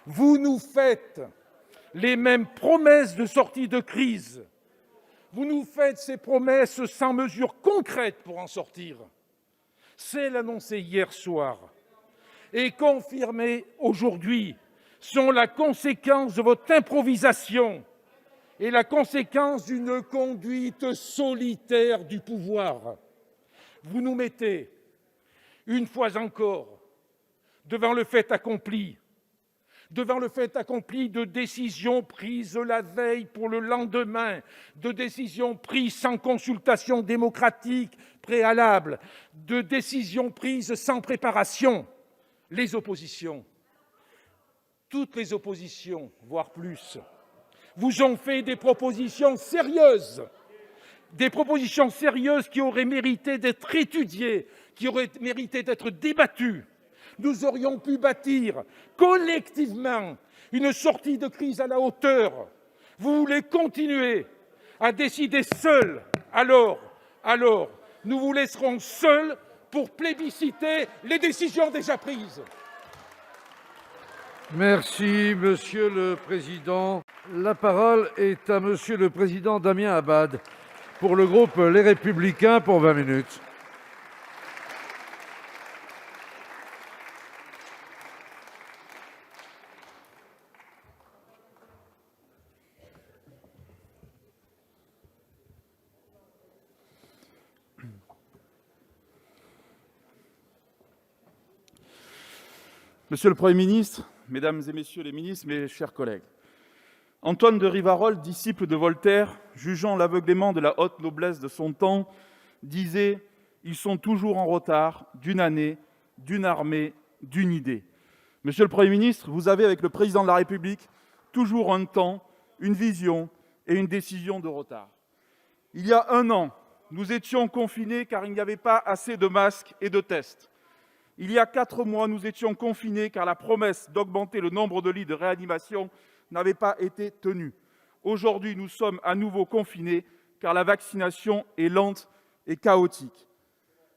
Vous nous faites les mêmes promesses de sortie de crise. Vous nous faites ces promesses sans mesures concrètes pour en sortir. Celles annoncées hier soir et confirmées aujourd'hui sont la conséquence de votre improvisation et la conséquence d'une conduite solitaire du pouvoir. Vous nous mettez une fois encore devant le fait accompli de décisions prises la veille pour le lendemain, de décisions prises sans consultation démocratique préalable, de décisions prises sans préparation. Les oppositions, toutes les oppositions, voire plus, vous ont fait des propositions sérieuses qui auraient mérité d'être étudiées, qui auraient mérité d'être débattues. Nous aurions pu bâtir collectivement une sortie de crise à la hauteur. Vous voulez continuer à décider seuls. Alors, nous vous laisserons seuls pour plébisciter les décisions déjà prises. Merci, Monsieur le Président. La parole est à Monsieur le Président Damien Abad pour le groupe Les Républicains pour 20 minutes. Monsieur le Premier ministre, Mesdames et Messieurs les ministres, mes chers collègues, Antoine de Rivarol, disciple de Voltaire, jugeant l'aveuglement de la haute noblesse de son temps, disait « Ils sont toujours en retard d'une année, d'une armée, d'une idée ». Monsieur le Premier ministre, vous avez, avec le Président de la République, toujours un temps, une vision et une décision de retard. Il y a un an, nous étions confinés car il n'y avait pas assez de masques et de tests. Il y a 4 mois, nous étions confinés car la promesse d'augmenter le nombre de lits de réanimation n'avait pas été tenue. Aujourd'hui, nous sommes à nouveau confinés car la vaccination est lente et chaotique.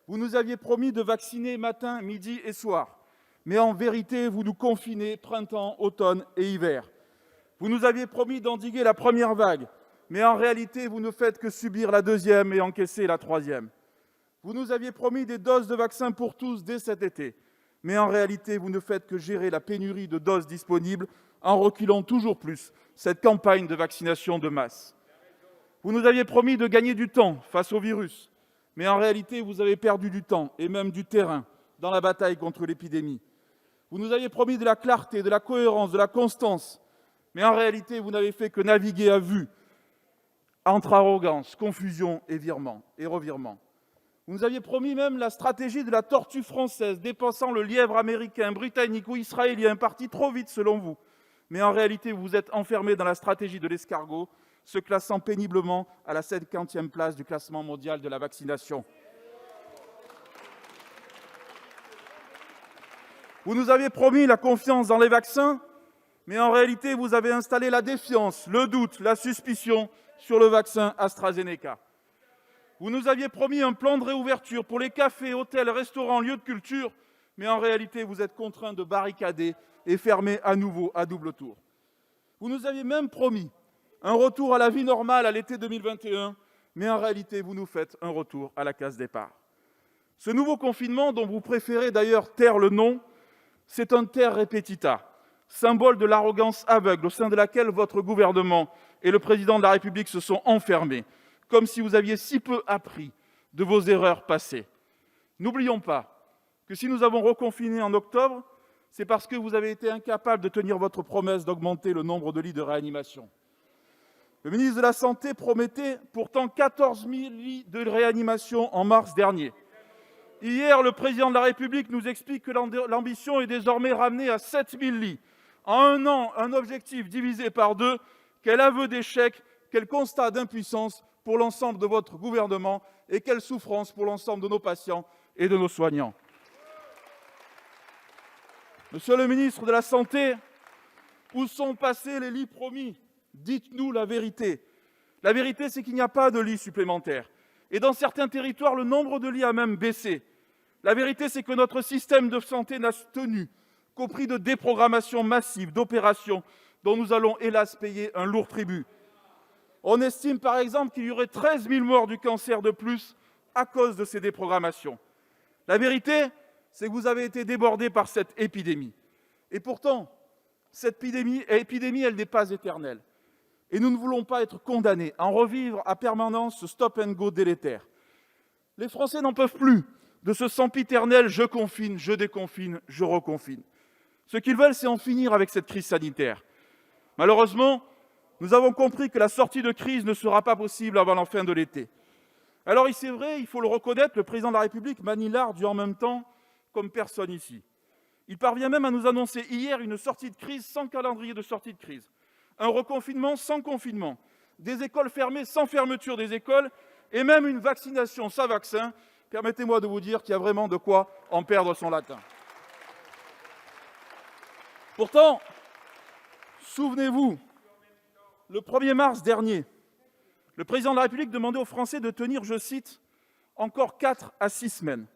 Vous nous aviez promis de vacciner matin, midi et soir. Mais en vérité, vous nous confinez printemps, automne et hiver. Vous nous aviez promis d'endiguer la première vague. Mais en réalité, vous ne faites que subir la deuxième et encaisser la troisième. Vous nous aviez promis des doses de vaccins pour tous dès cet été. Mais en réalité, vous ne faites que gérer la pénurie de doses disponibles en reculant toujours plus cette campagne de vaccination de masse. Vous nous aviez promis de gagner du temps face au virus. Mais en réalité, vous avez perdu du temps et même du terrain dans la bataille contre l'épidémie. Vous nous aviez promis de la clarté, de la cohérence, de la constance. Mais en réalité, vous n'avez fait que naviguer à vue entre arrogance, confusion et revirement. Vous nous aviez promis même la stratégie de la tortue française, dépassant le lièvre américain, britannique ou israélien, parti trop vite selon vous. Mais en réalité, vous êtes enfermés dans la stratégie de l'escargot, se classant péniblement à la 50e place du classement mondial de la vaccination. Vous nous avez promis la confiance dans les vaccins, mais en réalité, vous avez installé la défiance, le doute, la suspicion sur le vaccin AstraZeneca. Vous nous aviez promis un plan de réouverture pour les cafés, hôtels, restaurants, lieux de culture, mais en réalité, vous êtes contraints de barricader et fermer à nouveau à double tour. Vous nous aviez même promis un retour à la vie normale à l'été 2021, mais en réalité, vous nous faites un retour à la case départ. Ce nouveau confinement, dont vous préférez d'ailleurs taire le nom, c'est un terre repetita, symbole de l'arrogance aveugle au sein de laquelle votre gouvernement et le président de la République se sont enfermés, comme si vous aviez si peu appris de vos erreurs passées. N'oublions pas que si nous avons reconfiné en octobre, c'est parce que vous avez été incapable de tenir votre promesse d'augmenter le nombre de lits de réanimation. Le ministre de la Santé promettait pourtant 14 000 lits de réanimation en mars dernier. Hier, le président de la République nous explique que l'ambition est désormais ramenée à 7 000 lits. En un an, un objectif divisé par 2, quel aveu d'échec, quel constat d'impuissance pour l'ensemble de votre gouvernement et quelle souffrance pour l'ensemble de nos patients et de nos soignants. Monsieur le ministre de la Santé, où sont passés les lits promis? Dites-nous la vérité. La vérité, c'est qu'il n'y a pas de lits supplémentaires. Et dans certains territoires, le nombre de lits a même baissé. La vérité, c'est que notre système de santé n'a tenu qu'au prix de déprogrammation massive d'opérations dont nous allons hélas payer un lourd tribut. On estime par exemple qu'il y aurait 13 000 morts du cancer de plus à cause de ces déprogrammations. La vérité, c'est que vous avez été débordés par cette épidémie. Et pourtant, cette épidémie, elle n'est pas éternelle. Et nous ne voulons pas être condamnés à en revivre à permanence ce stop-and-go délétère. Les Français n'en peuvent plus de ce sempiternel « je confine, je déconfine, je reconfine ». Ce qu'ils veulent, c'est en finir avec cette crise sanitaire. Malheureusement, nous avons compris que la sortie de crise ne sera pas possible avant la fin de l'été. Alors, c'est vrai, il faut le reconnaître, le président de la République manie l'art du « en même temps » comme personne ici. Il parvient même à nous annoncer hier une sortie de crise sans calendrier de sortie de crise, un reconfinement sans confinement, des écoles fermées sans fermeture des écoles et même une vaccination sans vaccin. Permettez-moi de vous dire qu'il y a vraiment de quoi en perdre son latin. Pourtant, souvenez-vous, le 1er mars dernier, le président de la République demandait aux Français de tenir, je cite, « encore 4 à 6 semaines ».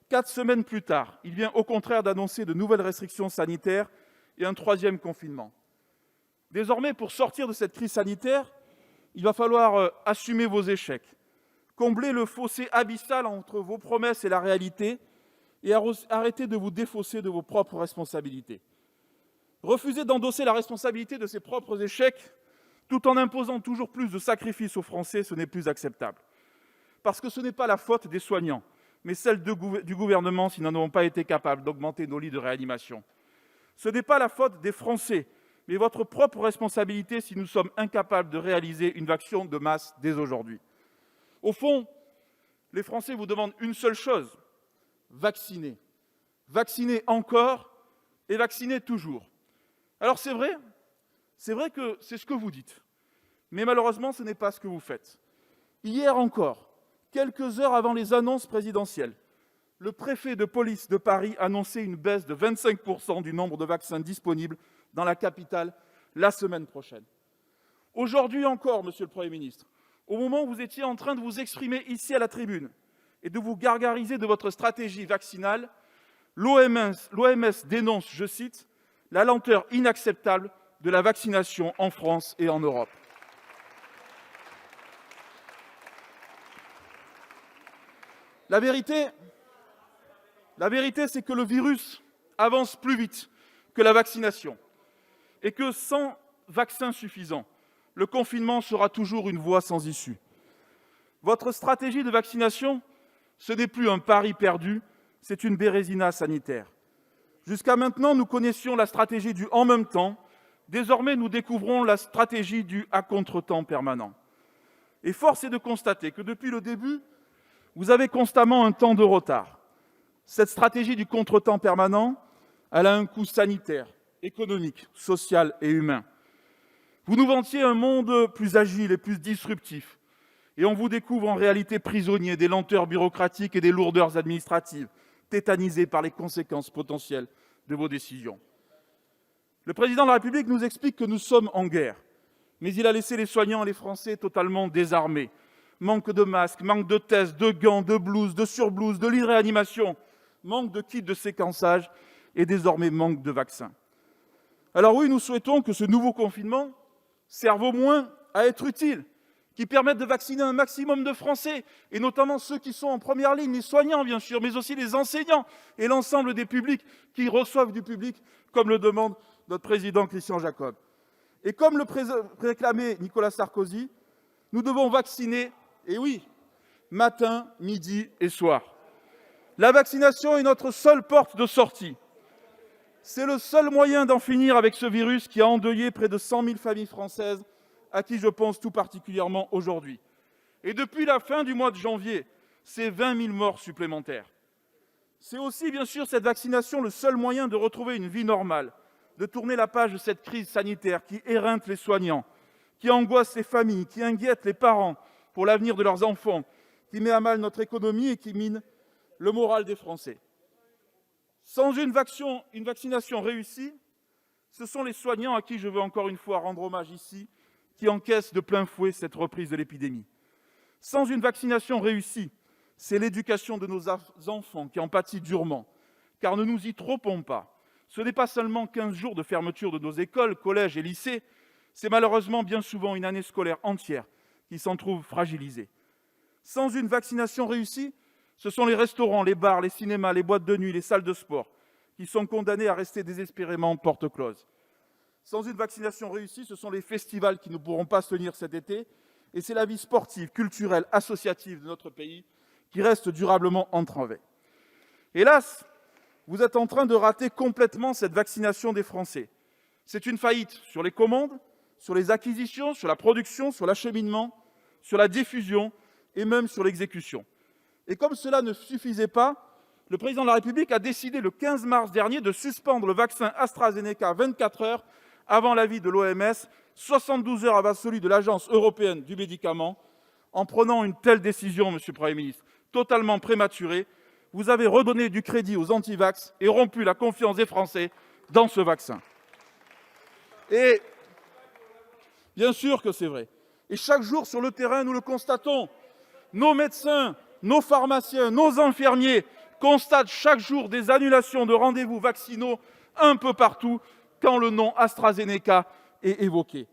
4 semaines plus tard, il vient au contraire d'annoncer de nouvelles restrictions sanitaires et un 3e confinement. Désormais, pour sortir de cette crise sanitaire, il va falloir assumer vos échecs, combler le fossé abyssal entre vos promesses et la réalité et arrêter de vous défausser de vos propres responsabilités. Refuser d'endosser la responsabilité de ses propres échecs tout en imposant toujours plus de sacrifices aux Français, ce n'est plus acceptable. Parce que ce n'est pas la faute des soignants, mais celle du gouvernement si nous n'avons pas été capables d'augmenter nos lits de réanimation. Ce n'est pas la faute des Français, mais votre propre responsabilité si nous sommes incapables de réaliser une vaccine de masse dès aujourd'hui. Au fond, les Français vous demandent une seule chose, vacciner. Vacciner encore et vacciner toujours. Alors c'est vrai que c'est ce que vous dites, mais malheureusement ce n'est pas ce que vous faites. Hier encore, quelques heures avant les annonces présidentielles, le préfet de police de Paris annonçait une baisse de 25% du nombre de vaccins disponibles dans la capitale la semaine prochaine. Aujourd'hui encore, Monsieur le Premier ministre, au moment où vous étiez en train de vous exprimer ici à la tribune et de vous gargariser de votre stratégie vaccinale, l'OMS dénonce, je cite, « la lenteur inacceptable de la vaccination en France et en Europe ». La vérité, c'est que le virus avance plus vite que la vaccination et que sans vaccin suffisant, le confinement sera toujours une voie sans issue. Votre stratégie de vaccination, ce n'est plus un pari perdu, c'est une bérésina sanitaire. Jusqu'à maintenant, nous connaissions la stratégie du « en même temps ». Désormais, nous découvrons la stratégie du « à contretemps » permanent. Et force est de constater que depuis le début, vous avez constamment un temps de retard. Cette stratégie du contretemps permanent, elle a un coût sanitaire, économique, social et humain. Vous nous vantiez un monde plus agile et plus disruptif, et on vous découvre en réalité prisonnier des lenteurs bureaucratiques et des lourdeurs administratives, tétanisé par les conséquences potentielles de vos décisions. Le président de la République nous explique que nous sommes en guerre, mais il a laissé les soignants et les Français totalement désarmés. Manque de masques, manque de tests, de gants, de blouses, de surblouses, de lits de réanimation, manque de kits de séquençage et désormais manque de vaccins. Alors oui, nous souhaitons que ce nouveau confinement serve au moins à être utile, qui permette de vacciner un maximum de Français, et notamment ceux qui sont en première ligne, les soignants bien sûr, mais aussi les enseignants et l'ensemble des publics qui reçoivent du public, comme le demande notre président Christian Jacob. Et comme le réclamait Nicolas Sarkozy, nous devons vacciner, et oui, matin, midi et soir. La vaccination est notre seule porte de sortie. C'est le seul moyen d'en finir avec ce virus qui a endeuillé près de 100 000 familles françaises, à qui je pense tout particulièrement aujourd'hui. Et depuis la fin du mois de janvier, c'est 20 000 morts supplémentaires. C'est aussi, bien sûr, cette vaccination le seul moyen de retrouver une vie normale, de tourner la page de cette crise sanitaire qui éreinte les soignants, qui angoisse les familles, qui inquiète les parents pour l'avenir de leurs enfants, qui met à mal notre économie et qui mine le moral des Français. Sans une vaccination réussie, ce sont les soignants à qui je veux encore une fois rendre hommage ici, qui encaissent de plein fouet cette reprise de l'épidémie. Sans une vaccination réussie, c'est l'éducation de nos enfants qui en pâtit durement, car ne nous y trompons pas. Ce n'est pas seulement 15 jours de fermeture de nos écoles, collèges et lycées, c'est malheureusement bien souvent une année scolaire entière qui s'en trouve fragilisée. Sans une vaccination réussie, ce sont les restaurants, les bars, les cinémas, les boîtes de nuit, les salles de sport qui sont condamnés à rester désespérément porte close. Sans une vaccination réussie, ce sont les festivals qui ne pourront pas se tenir cet été, et c'est la vie sportive, culturelle, associative de notre pays qui reste durablement entravée. Hélas, vous êtes en train de rater complètement cette vaccination des Français. C'est une faillite sur les commandes, sur les acquisitions, sur la production, sur l'acheminement, sur la diffusion et même sur l'exécution. Et comme cela ne suffisait pas, le président de la République a décidé le 15 mars dernier de suspendre le vaccin AstraZeneca 24 heures avant l'avis de l'OMS, 72 heures avant celui de l'Agence européenne du médicament. En prenant une telle décision, Monsieur le Premier ministre, totalement prématurée, vous avez redonné du crédit aux anti-vax et rompu la confiance des Français dans ce vaccin. Et bien sûr que c'est vrai. Et chaque jour sur le terrain, nous le constatons. Nos médecins, nos pharmaciens, nos infirmiers constatent chaque jour des annulations de rendez-vous vaccinaux un peu partout quand le nom AstraZeneca est évoqué.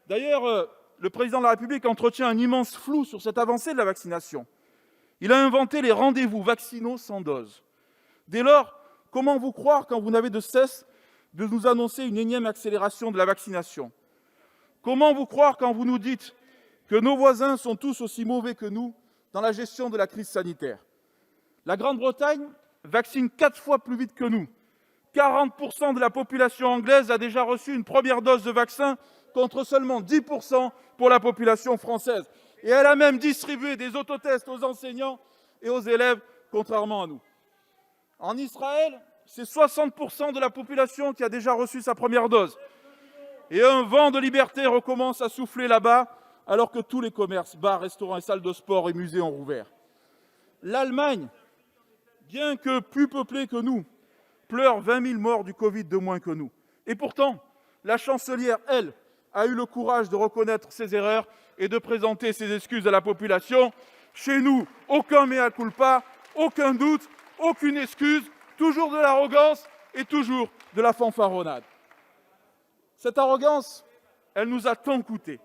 D'ailleurs, le président de la République entretient un immense flou sur cette avancée de la vaccination. Il a inventé les rendez-vous vaccinaux sans dose. Dès lors, comment vous croire quand vous n'avez de cesse de nous annoncer une énième accélération de la vaccination? Comment vous croire quand vous nous dites que nos voisins sont tous aussi mauvais que nous dans la gestion de la crise sanitaire? La Grande-Bretagne vaccine 4 fois plus vite que nous. 40% de la population anglaise a déjà reçu une première dose de vaccin contre seulement 10% pour la population française. Et elle a même distribué des autotests aux enseignants et aux élèves, contrairement à nous. En Israël, c'est 60% de la population qui a déjà reçu sa première dose. Et un vent de liberté recommence à souffler là-bas, alors que tous les commerces, bars, restaurants et salles de sport et musées ont rouvert. L'Allemagne, bien que plus peuplée que nous, pleure 20 000 morts du Covid de moins que nous. Et pourtant, la chancelière, elle, a eu le courage de reconnaître ses erreurs et de présenter ses excuses à la population. Chez nous, aucun mea culpa, aucun doute, aucune excuse, toujours de l'arrogance et toujours de la fanfaronnade. Cette arrogance, elle nous a tant coûté.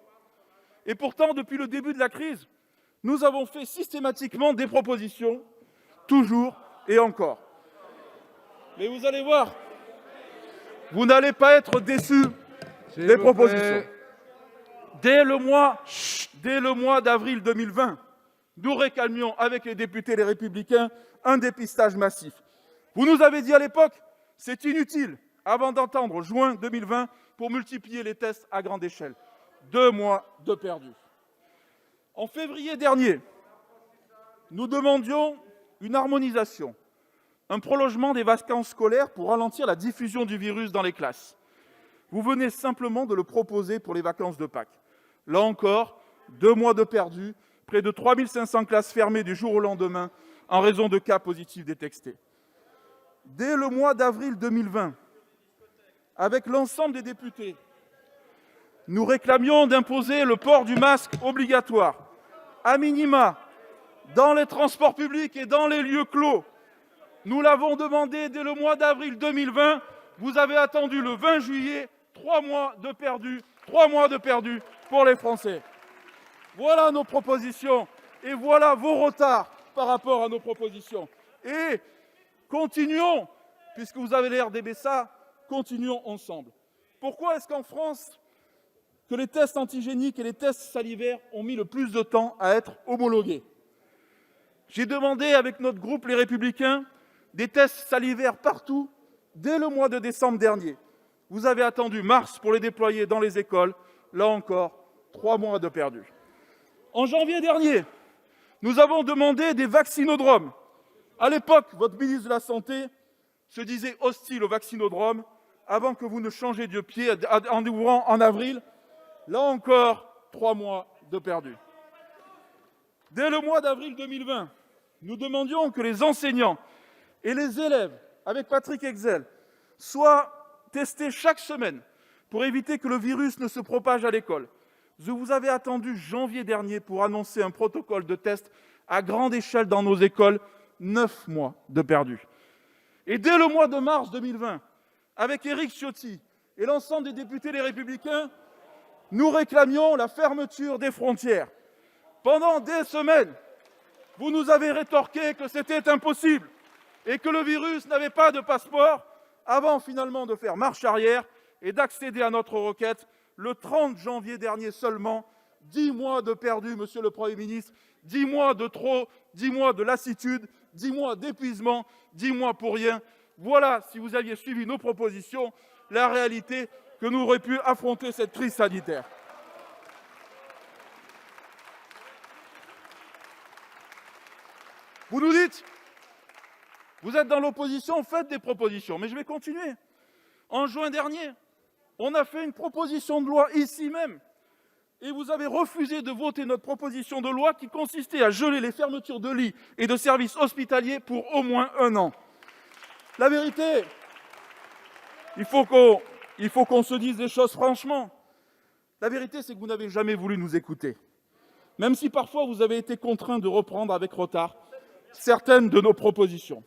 Et pourtant, depuis le début de la crise, nous avons fait systématiquement des propositions, toujours et encore. Mais vous allez voir, vous n'allez pas être déçus des propositions. Dès le mois d'avril 2020, nous réclamions avec les députés Les Républicains un dépistage massif. Vous nous avez dit à l'époque, c'est inutile, avant d'entendre juin 2020 pour multiplier les tests à grande échelle. 2 mois de perdu. En février dernier, nous demandions une harmonisation, un prolongement des vacances scolaires pour ralentir la diffusion du virus dans les classes. Vous venez simplement de le proposer pour les vacances de Pâques. Là encore, 2 mois de perdu, près de 3 500 classes fermées du jour au lendemain en raison de cas positifs détectés. Dès le mois d'avril 2020, avec l'ensemble des députés, nous réclamions d'imposer le port du masque obligatoire, à minima, dans les transports publics et dans les lieux clos. Nous l'avons demandé dès le mois d'avril 2020. Vous avez attendu le 20 juillet, 3 mois de perdu, 3 mois de perdu pour les Français. Voilà nos propositions et voilà vos retards par rapport à nos propositions. Et continuons, puisque vous avez l'air d'aimer ça, continuons ensemble. Pourquoi est-ce qu'en France, que les tests antigéniques et les tests salivaires ont mis le plus de temps à être homologués? J'ai demandé avec notre groupe Les Républicains des tests salivaires partout dès le mois de décembre dernier. Vous avez attendu mars pour les déployer dans les écoles. Là encore, 3 mois de perdu. En janvier dernier, nous avons demandé des vaccinodromes. À l'époque, votre ministre de la Santé se disait hostile aux vaccinodromes avant que vous ne changiez de pied en ouvrant en avril. Là encore, 3 mois de perdu. Dès le mois d'avril 2020, nous demandions que les enseignants et les élèves, avec Patrick Hexel, soient testés chaque semaine pour éviter que le virus ne se propage à l'école. Vous avez attendu janvier dernier pour annoncer un protocole de test à grande échelle dans nos écoles. 9 mois de perdu. Et dès le mois de mars 2020, avec Éric Ciotti et l'ensemble des députés Les Républicains, nous réclamions la fermeture des frontières. Pendant des semaines, vous nous avez rétorqué que c'était impossible et que le virus n'avait pas de passeport, avant finalement de faire marche arrière et d'accéder à notre requête le 30 janvier dernier seulement. 10 mois de perdu, monsieur le Premier ministre, 10 mois de trop, 10 mois de lassitude, 10 mois d'épuisement, 10 mois pour rien. Voilà, si vous aviez suivi nos propositions, la réalité que nous aurions pu affronter cette crise sanitaire. Vous nous dites, vous êtes dans l'opposition, faites des propositions. Mais je vais continuer. En juin dernier, on a fait une proposition de loi ici même. Et vous avez refusé de voter notre proposition de loi qui consistait à geler les fermetures de lits et de services hospitaliers pour au moins 1 an. La vérité, il faut qu'on se dise les choses franchement. La vérité, c'est que vous n'avez jamais voulu nous écouter. Même si parfois vous avez été contraints de reprendre avec retard certaines de nos propositions.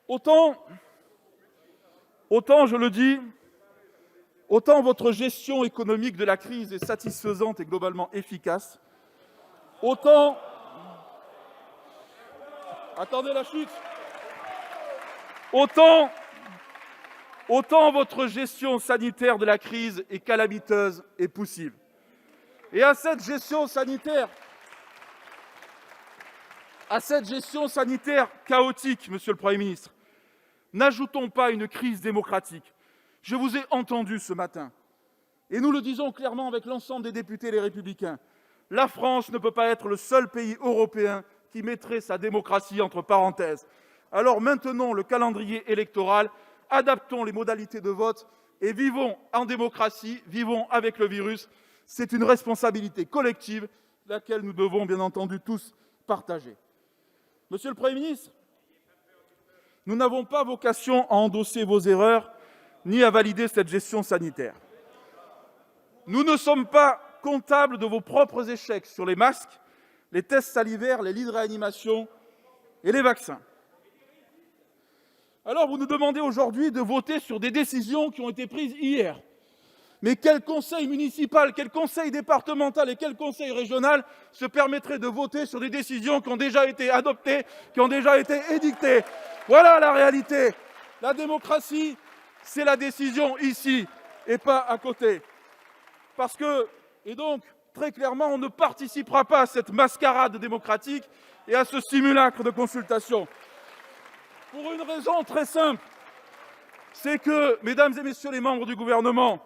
Autant, je le dis, autant votre gestion économique de la crise est satisfaisante et globalement efficace, autant... Attendez la chute. Autant votre gestion sanitaire de la crise est calamiteuse et poussive. Et à cette gestion sanitaire chaotique, monsieur le Premier ministre, n'ajoutons pas une crise démocratique. Je vous ai entendu ce matin, et nous le disons clairement avec l'ensemble des députés Les Républicains. La France ne peut pas être le seul pays européen qui mettrait sa démocratie entre parenthèses. Alors maintenons le calendrier électoral, adaptons les modalités de vote et vivons en démocratie, vivons avec le virus. C'est une responsabilité collective, laquelle nous devons bien entendu tous partager. Monsieur le Premier ministre, nous n'avons pas vocation à endosser vos erreurs, ni à valider cette gestion sanitaire. Nous ne sommes pas comptables de vos propres échecs sur les masques, les tests salivaires, les lits de réanimation et les vaccins. Alors vous nous demandez aujourd'hui de voter sur des décisions qui ont été prises hier. Mais quel conseil municipal, quel conseil départemental et quel conseil régional se permettrait de voter sur des décisions qui ont déjà été adoptées, qui ont déjà été édictées? Voilà la réalité. La démocratie, c'est la décision ici et pas à côté. Et donc, très clairement, on ne participera pas à cette mascarade démocratique et à ce simulacre de consultation. Pour une raison très simple, c'est que, mesdames et messieurs les membres du gouvernement,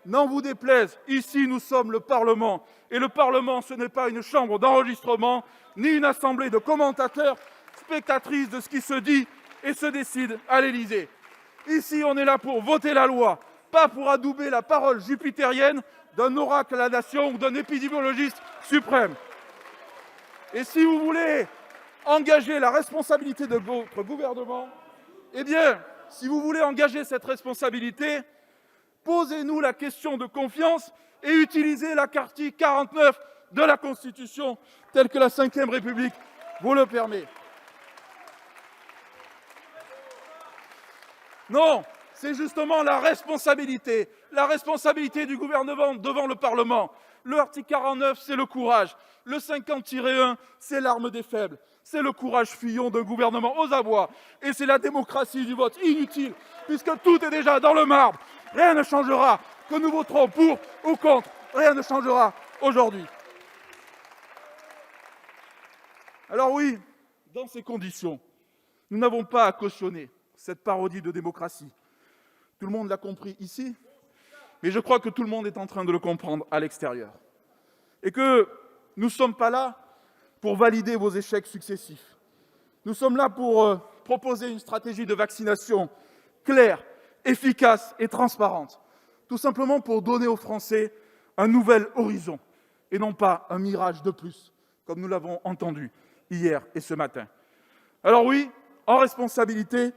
n'en vous déplaise, ici nous sommes le Parlement, et le Parlement ce n'est pas une chambre d'enregistrement, ni une assemblée de commentateurs, spectatrices de ce qui se dit et se décide à l'Élysée. Ici on est là pour voter la loi, pas pour adouber la parole jupitérienne d'un oracle à la nation ou d'un épidémiologiste suprême. Et si vous voulez engager la responsabilité de votre gouvernement, eh bien, si vous voulez engager cette responsabilité, posez-nous la question de confiance et utilisez l'article 49 de la Constitution, tel que la Ve République vous le permet. Non, c'est justement la responsabilité du gouvernement devant le Parlement. L'article 49, c'est le courage. Le 50-1, c'est l'arme des faibles. C'est le courage fuyant d'un gouvernement aux abois. Et c'est la démocratie du vote inutile, puisque tout est déjà dans le marbre. Rien ne changera, que nous voterons pour ou contre. Rien ne changera aujourd'hui. Alors oui, dans ces conditions, nous n'avons pas à cautionner cette parodie de démocratie. Tout le monde l'a compris ici, mais je crois que tout le monde est en train de le comprendre à l'extérieur. Et que nous ne sommes pas là pour valider vos échecs successifs. Nous sommes là pour proposer une stratégie de vaccination claire, efficace et transparente. Tout simplement pour donner aux Français un nouvel horizon et non pas un mirage de plus, comme nous l'avons entendu hier et ce matin. Alors oui, en responsabilité,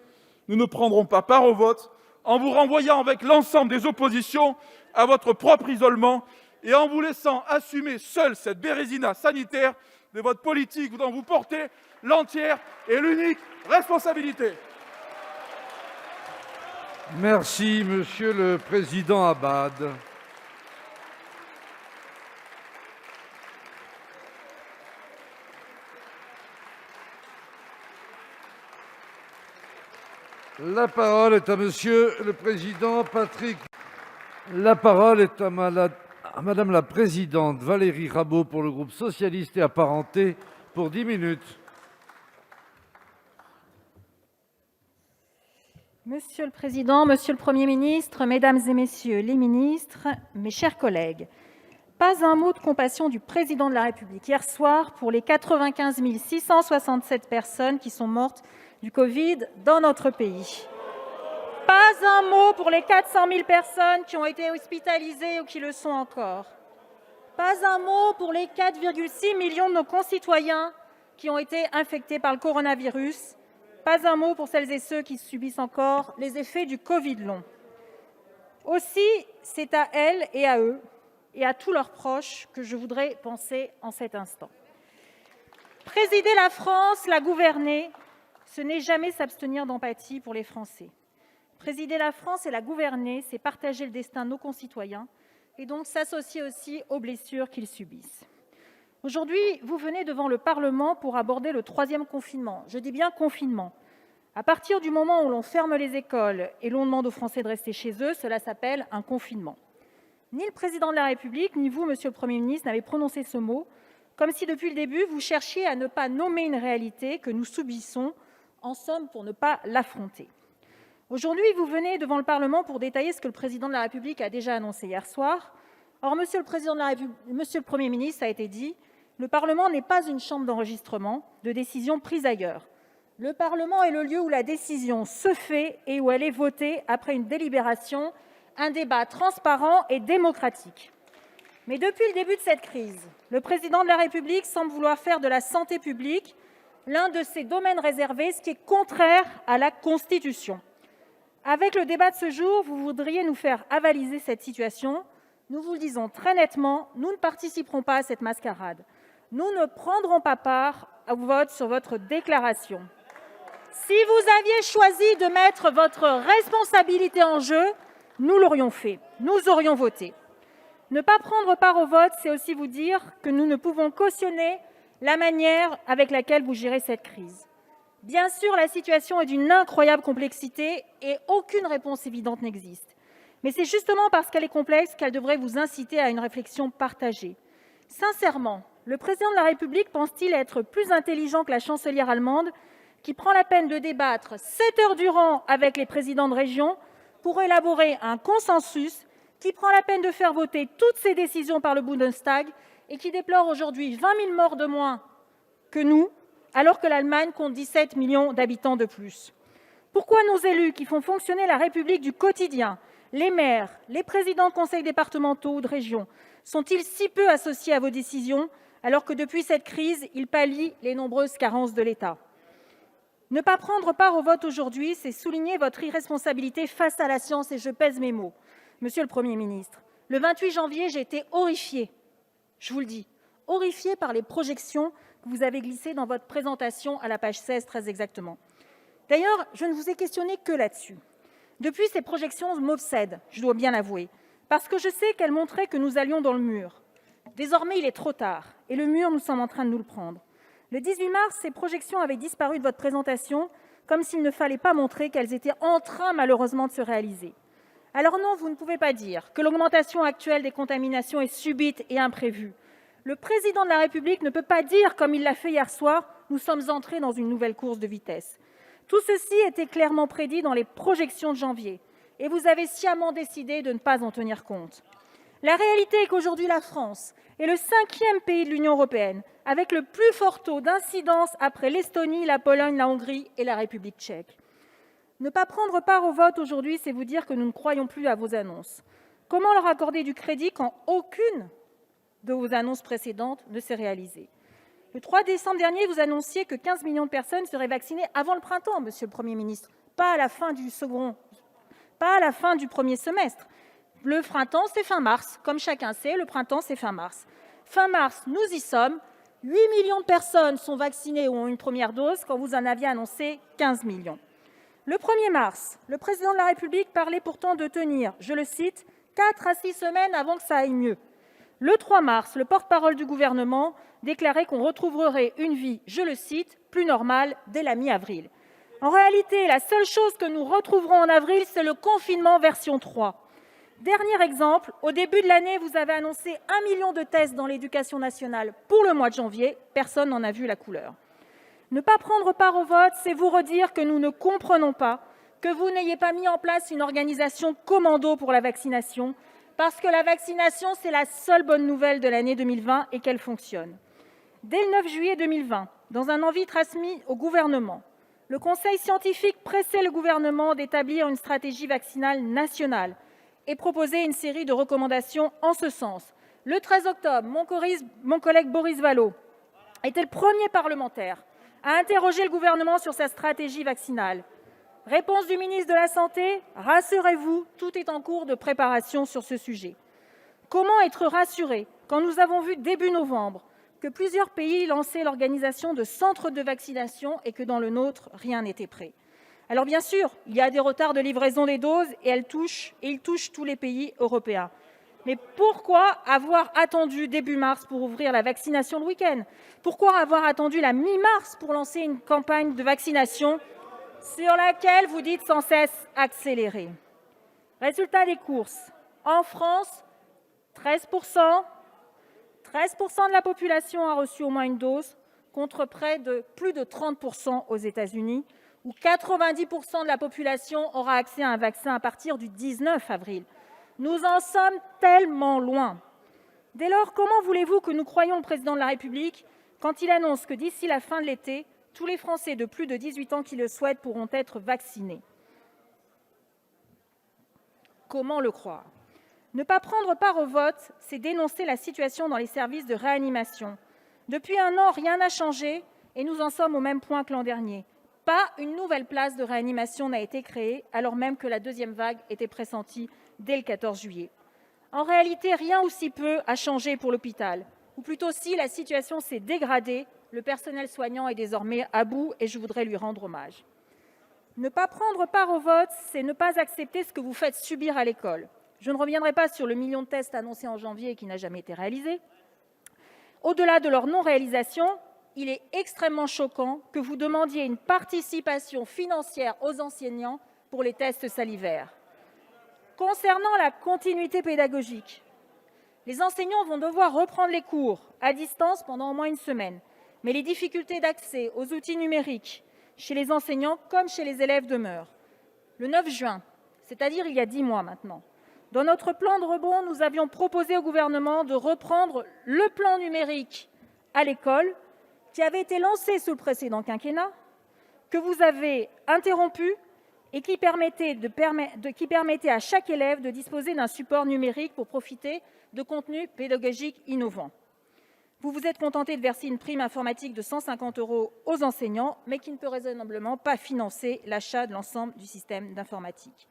nous ne prendrons pas part au vote en vous renvoyant avec l'ensemble des oppositions à votre propre isolement et en vous laissant assumer seul cette bérésina sanitaire de votre politique dont vous portez l'entière et l'unique responsabilité. Merci, Monsieur le Président Abad. La parole est à Monsieur le Président Patrick. La parole est à Madame la Présidente Valérie Rabault pour le groupe socialiste et apparenté pour 10 minutes. Monsieur le Président, Monsieur le Premier ministre, Mesdames et Messieurs les ministres, mes chers collègues, pas un mot de compassion du Président de la République hier soir pour les 95 667 personnes qui sont mortes du Covid dans notre pays. Pas un mot pour les 400 000 personnes qui ont été hospitalisées ou qui le sont encore. Pas un mot pour les 4,6 millions de nos concitoyens qui ont été infectés par le coronavirus. Pas un mot pour celles et ceux qui subissent encore les effets du Covid long. Aussi, c'est à elles et à eux et à tous leurs proches que je voudrais penser en cet instant. Présider la France, la gouverner, ce n'est jamais s'abstenir d'empathie pour les Français. Présider la France et la gouverner, c'est partager le destin de nos concitoyens et donc s'associer aussi aux blessures qu'ils subissent. Aujourd'hui, vous venez devant le Parlement pour aborder le 3e confinement. Je dis bien confinement. À partir du moment où l'on ferme les écoles et l'on demande aux Français de rester chez eux, cela s'appelle un confinement. Ni le Président de la République, ni vous, Monsieur le Premier ministre, n'avez prononcé ce mot, comme si depuis le début, vous cherchiez à ne pas nommer une réalité que nous subissons, en somme pour ne pas l'affronter. Aujourd'hui, vous venez devant le Parlement pour détailler ce que le Président de la République a déjà annoncé hier soir. Or, Monsieur le Premier ministre, ça a été dit, le Parlement n'est pas une chambre d'enregistrement de décisions prises ailleurs. Le Parlement est le lieu où la décision se fait et où elle est votée après une délibération, un débat transparent et démocratique. Mais depuis le début de cette crise, le président de la République semble vouloir faire de la santé publique l'un de ses domaines réservés, ce qui est contraire à la Constitution. Avec le débat de ce jour, vous voudriez nous faire avaliser cette situation. Nous vous le disons très nettement, nous ne participerons pas à cette mascarade. Nous ne prendrons pas part au vote sur votre déclaration. Si vous aviez choisi de mettre votre responsabilité en jeu, nous l'aurions fait, nous aurions voté. Ne pas prendre part au vote, c'est aussi vous dire que nous ne pouvons cautionner la manière avec laquelle vous gérez cette crise. Bien sûr, la situation est d'une incroyable complexité et aucune réponse évidente n'existe. Mais c'est justement parce qu'elle est complexe qu'elle devrait vous inciter à une réflexion partagée. Sincèrement, le président de la République pense-t-il être plus intelligent que la chancelière allemande qui prend la peine de débattre 7 heures durant avec les présidents de région pour élaborer un consensus, qui prend la peine de faire voter toutes ses décisions par le Bundestag et qui déplore aujourd'hui 20 000 morts de moins que nous, alors que l'Allemagne compte 17 millions d'habitants de plus? Pourquoi nos élus qui font fonctionner la République du quotidien, les maires, les présidents de conseils départementaux ou de région, sont-ils si peu associés à vos décisions, alors que depuis cette crise, ils pallient les nombreuses carences de l'État? Ne pas prendre part au vote aujourd'hui, c'est souligner votre irresponsabilité face à la science, et je pèse mes mots. Monsieur le Premier ministre, le 28 janvier, j'ai été horrifiée, je vous le dis, horrifiée par les projections que vous avez glissées dans votre présentation à la page 16, très exactement. D'ailleurs, je ne vous ai questionné que là-dessus. Depuis, ces projections m'obsèdent, je dois bien l'avouer, parce que je sais qu'elles montraient que nous allions dans le mur. Désormais, il est trop tard, et le mur, nous sommes en train de nous le prendre. Le 18 mars, ces projections avaient disparu de votre présentation, comme s'il ne fallait pas montrer qu'elles étaient en train, malheureusement, de se réaliser. Alors non, vous ne pouvez pas dire que l'augmentation actuelle des contaminations est subite et imprévue. Le président de la République ne peut pas dire, comme il l'a fait hier soir, « nous sommes entrés dans une nouvelle course de vitesse ». Tout ceci était clairement prédit dans les projections de janvier, et vous avez sciemment décidé de ne pas en tenir compte. La réalité est qu'aujourd'hui, la France est le 5e pays de l'Union européenne, avec le plus fort taux d'incidence après l'Estonie, la Pologne, la Hongrie et la République tchèque. Ne pas prendre part au vote aujourd'hui, c'est vous dire que nous ne croyons plus à vos annonces. Comment leur accorder du crédit quand aucune de vos annonces précédentes ne s'est réalisée? Le 3 décembre dernier, vous annonciez que 15 millions de personnes seraient vaccinées avant le printemps, Monsieur le Premier ministre, pas à la fin du premier semestre. Le printemps, c'est fin mars. Comme chacun sait, le printemps, c'est fin mars. Fin mars, nous y sommes. 8 millions de personnes sont vaccinées ou ont une première dose quand vous en aviez annoncé 15 millions. Le 1er mars, le président de la République parlait pourtant de tenir, je le cite, 4 à 6 semaines avant que ça aille mieux. Le 3 mars, le porte-parole du gouvernement déclarait qu'on retrouverait une vie, je le cite, plus normale dès la mi-avril. En réalité, la seule chose que nous retrouverons en avril, c'est le confinement version 3. Dernier exemple, au début de l'année, vous avez annoncé 1 million de tests dans l'éducation nationale pour le mois de janvier. Personne n'en a vu la couleur. Ne pas prendre part au vote, c'est vous redire que nous ne comprenons pas que vous n'ayez pas mis en place une organisation commando pour la vaccination, parce que la vaccination, c'est la seule bonne nouvelle de l'année 2020 et qu'elle fonctionne. Dès le 9 juillet 2020, dans un avis transmis au gouvernement, le Conseil scientifique pressait le gouvernement d'établir une stratégie vaccinale nationale et proposait une série de recommandations en ce sens. Le 13 octobre, mon collègue Boris Vallaud était le premier parlementaire à interroger le gouvernement sur sa stratégie vaccinale. Réponse du ministre de la Santé : rassurez-vous, tout est en cours de préparation sur ce sujet. Comment être rassuré quand nous avons vu début novembre que plusieurs pays lançaient l'organisation de centres de vaccination et que dans le nôtre, rien n'était prêt? Alors bien sûr, il y a des retards de livraison des doses et ils touchent tous les pays européens. Mais pourquoi avoir attendu début mars pour ouvrir la vaccination le week-end? Pourquoi avoir attendu la mi-mars pour lancer une campagne de vaccination sur laquelle vous dites sans cesse accélérer? Résultat des courses. En France, 13% de la population a reçu au moins une dose, contre plus de 30% aux États-Unis, où 90% de la population aura accès à un vaccin à partir du 19 avril. Nous en sommes tellement loin. Dès lors, comment voulez-vous que nous croyions le président de la République quand il annonce que d'ici la fin de l'été, tous les Français de plus de 18 ans qui le souhaitent pourront être vaccinés? Comment le croire? Ne pas prendre part au vote, c'est dénoncer la situation dans les services de réanimation. Depuis 1 an, rien n'a changé et nous en sommes au même point que l'an dernier. Pas une nouvelle place de réanimation n'a été créée, alors même que la deuxième vague était pressentie dès le 14 juillet. En réalité, rien ou si peu a changé pour l'hôpital. Ou plutôt si, la situation s'est dégradée, le personnel soignant est désormais à bout et je voudrais lui rendre hommage. Ne pas prendre part au vote, c'est ne pas accepter ce que vous faites subir à l'école. Je ne reviendrai pas sur le million de tests annoncé en janvier et qui n'a jamais été réalisé. Au-delà de leur non-réalisation, il est extrêmement choquant que vous demandiez une participation financière aux enseignants pour les tests salivaires. Concernant la continuité pédagogique, les enseignants vont devoir reprendre les cours à distance pendant au moins 1 semaine. Mais les difficultés d'accès aux outils numériques chez les enseignants comme chez les élèves demeurent. Le 9 juin, c'est-à-dire il y a 10 mois maintenant, dans notre plan de rebond, nous avions proposé au gouvernement de reprendre le plan numérique à l'école qui avait été lancé sous le précédent quinquennat, que vous avez interrompu et qui permettait à chaque élève de disposer d'un support numérique pour profiter de contenus pédagogiques innovants. Vous vous êtes contenté de verser une prime informatique de 150 € aux enseignants, mais qui ne peut raisonnablement pas financer l'achat de l'ensemble du système d'informatique.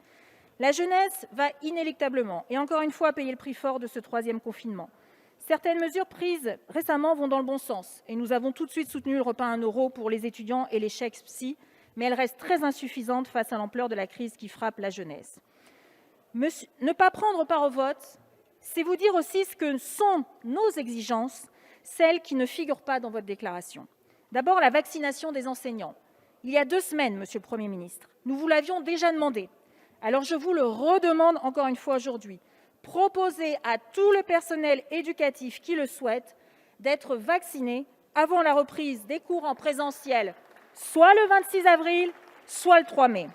La jeunesse va inéluctablement, et encore une fois, payer le prix fort de ce 3e confinement. Certaines mesures prises récemment vont dans le bon sens, et nous avons tout de suite soutenu le repas à 1 € pour les étudiants et les chèques psy, mais elles restent très insuffisantes face à l'ampleur de la crise qui frappe la jeunesse. Ne pas prendre part au vote, c'est vous dire aussi ce que sont nos exigences, celles qui ne figurent pas dans votre déclaration. D'abord, la vaccination des enseignants. Il y a 2 semaines, Monsieur le Premier ministre, nous vous l'avions déjà demandé. Alors je vous le redemande encore une fois aujourd'hui. Proposez à tout le personnel éducatif qui le souhaite d'être vacciné avant la reprise des cours en présentiel, soit le 26 avril, soit le 3 mai.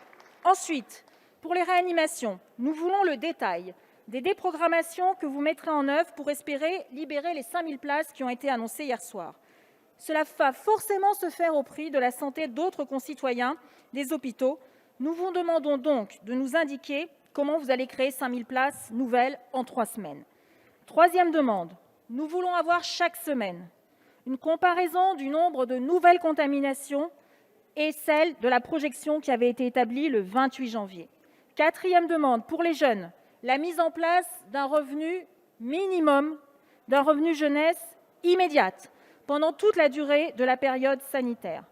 Ensuite, pour les réanimations, nous voulons le détail des déprogrammations que vous mettrez en œuvre pour espérer libérer les 5 000 places qui ont été annoncées hier soir. Cela va forcément se faire au prix de la santé d'autres concitoyens des hôpitaux. Nous vous demandons donc de nous indiquer comment vous allez créer 5 000 places nouvelles en 3 semaines. 3e demande, nous voulons avoir chaque semaine une comparaison du nombre de nouvelles contaminations et celle de la projection qui avait été établie le 28 janvier. 4e demande, pour les jeunes, la mise en place d'un revenu minimum, d'un revenu jeunesse immédiate pendant toute la durée de la période sanitaire.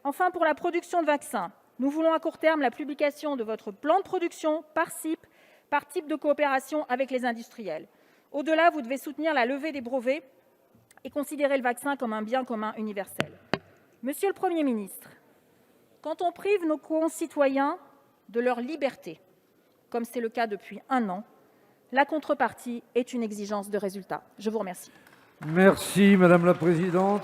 Enfin, pour la production de vaccins, nous voulons à court terme la publication de votre plan de production par type de coopération avec les industriels. Au-delà, vous devez soutenir la levée des brevets et considérer le vaccin comme un bien commun universel. Monsieur le Premier ministre, quand on prive nos concitoyens de leur liberté, comme c'est le cas depuis 1 an, la contrepartie est une exigence de résultat. Je vous remercie. Merci, Madame la Présidente.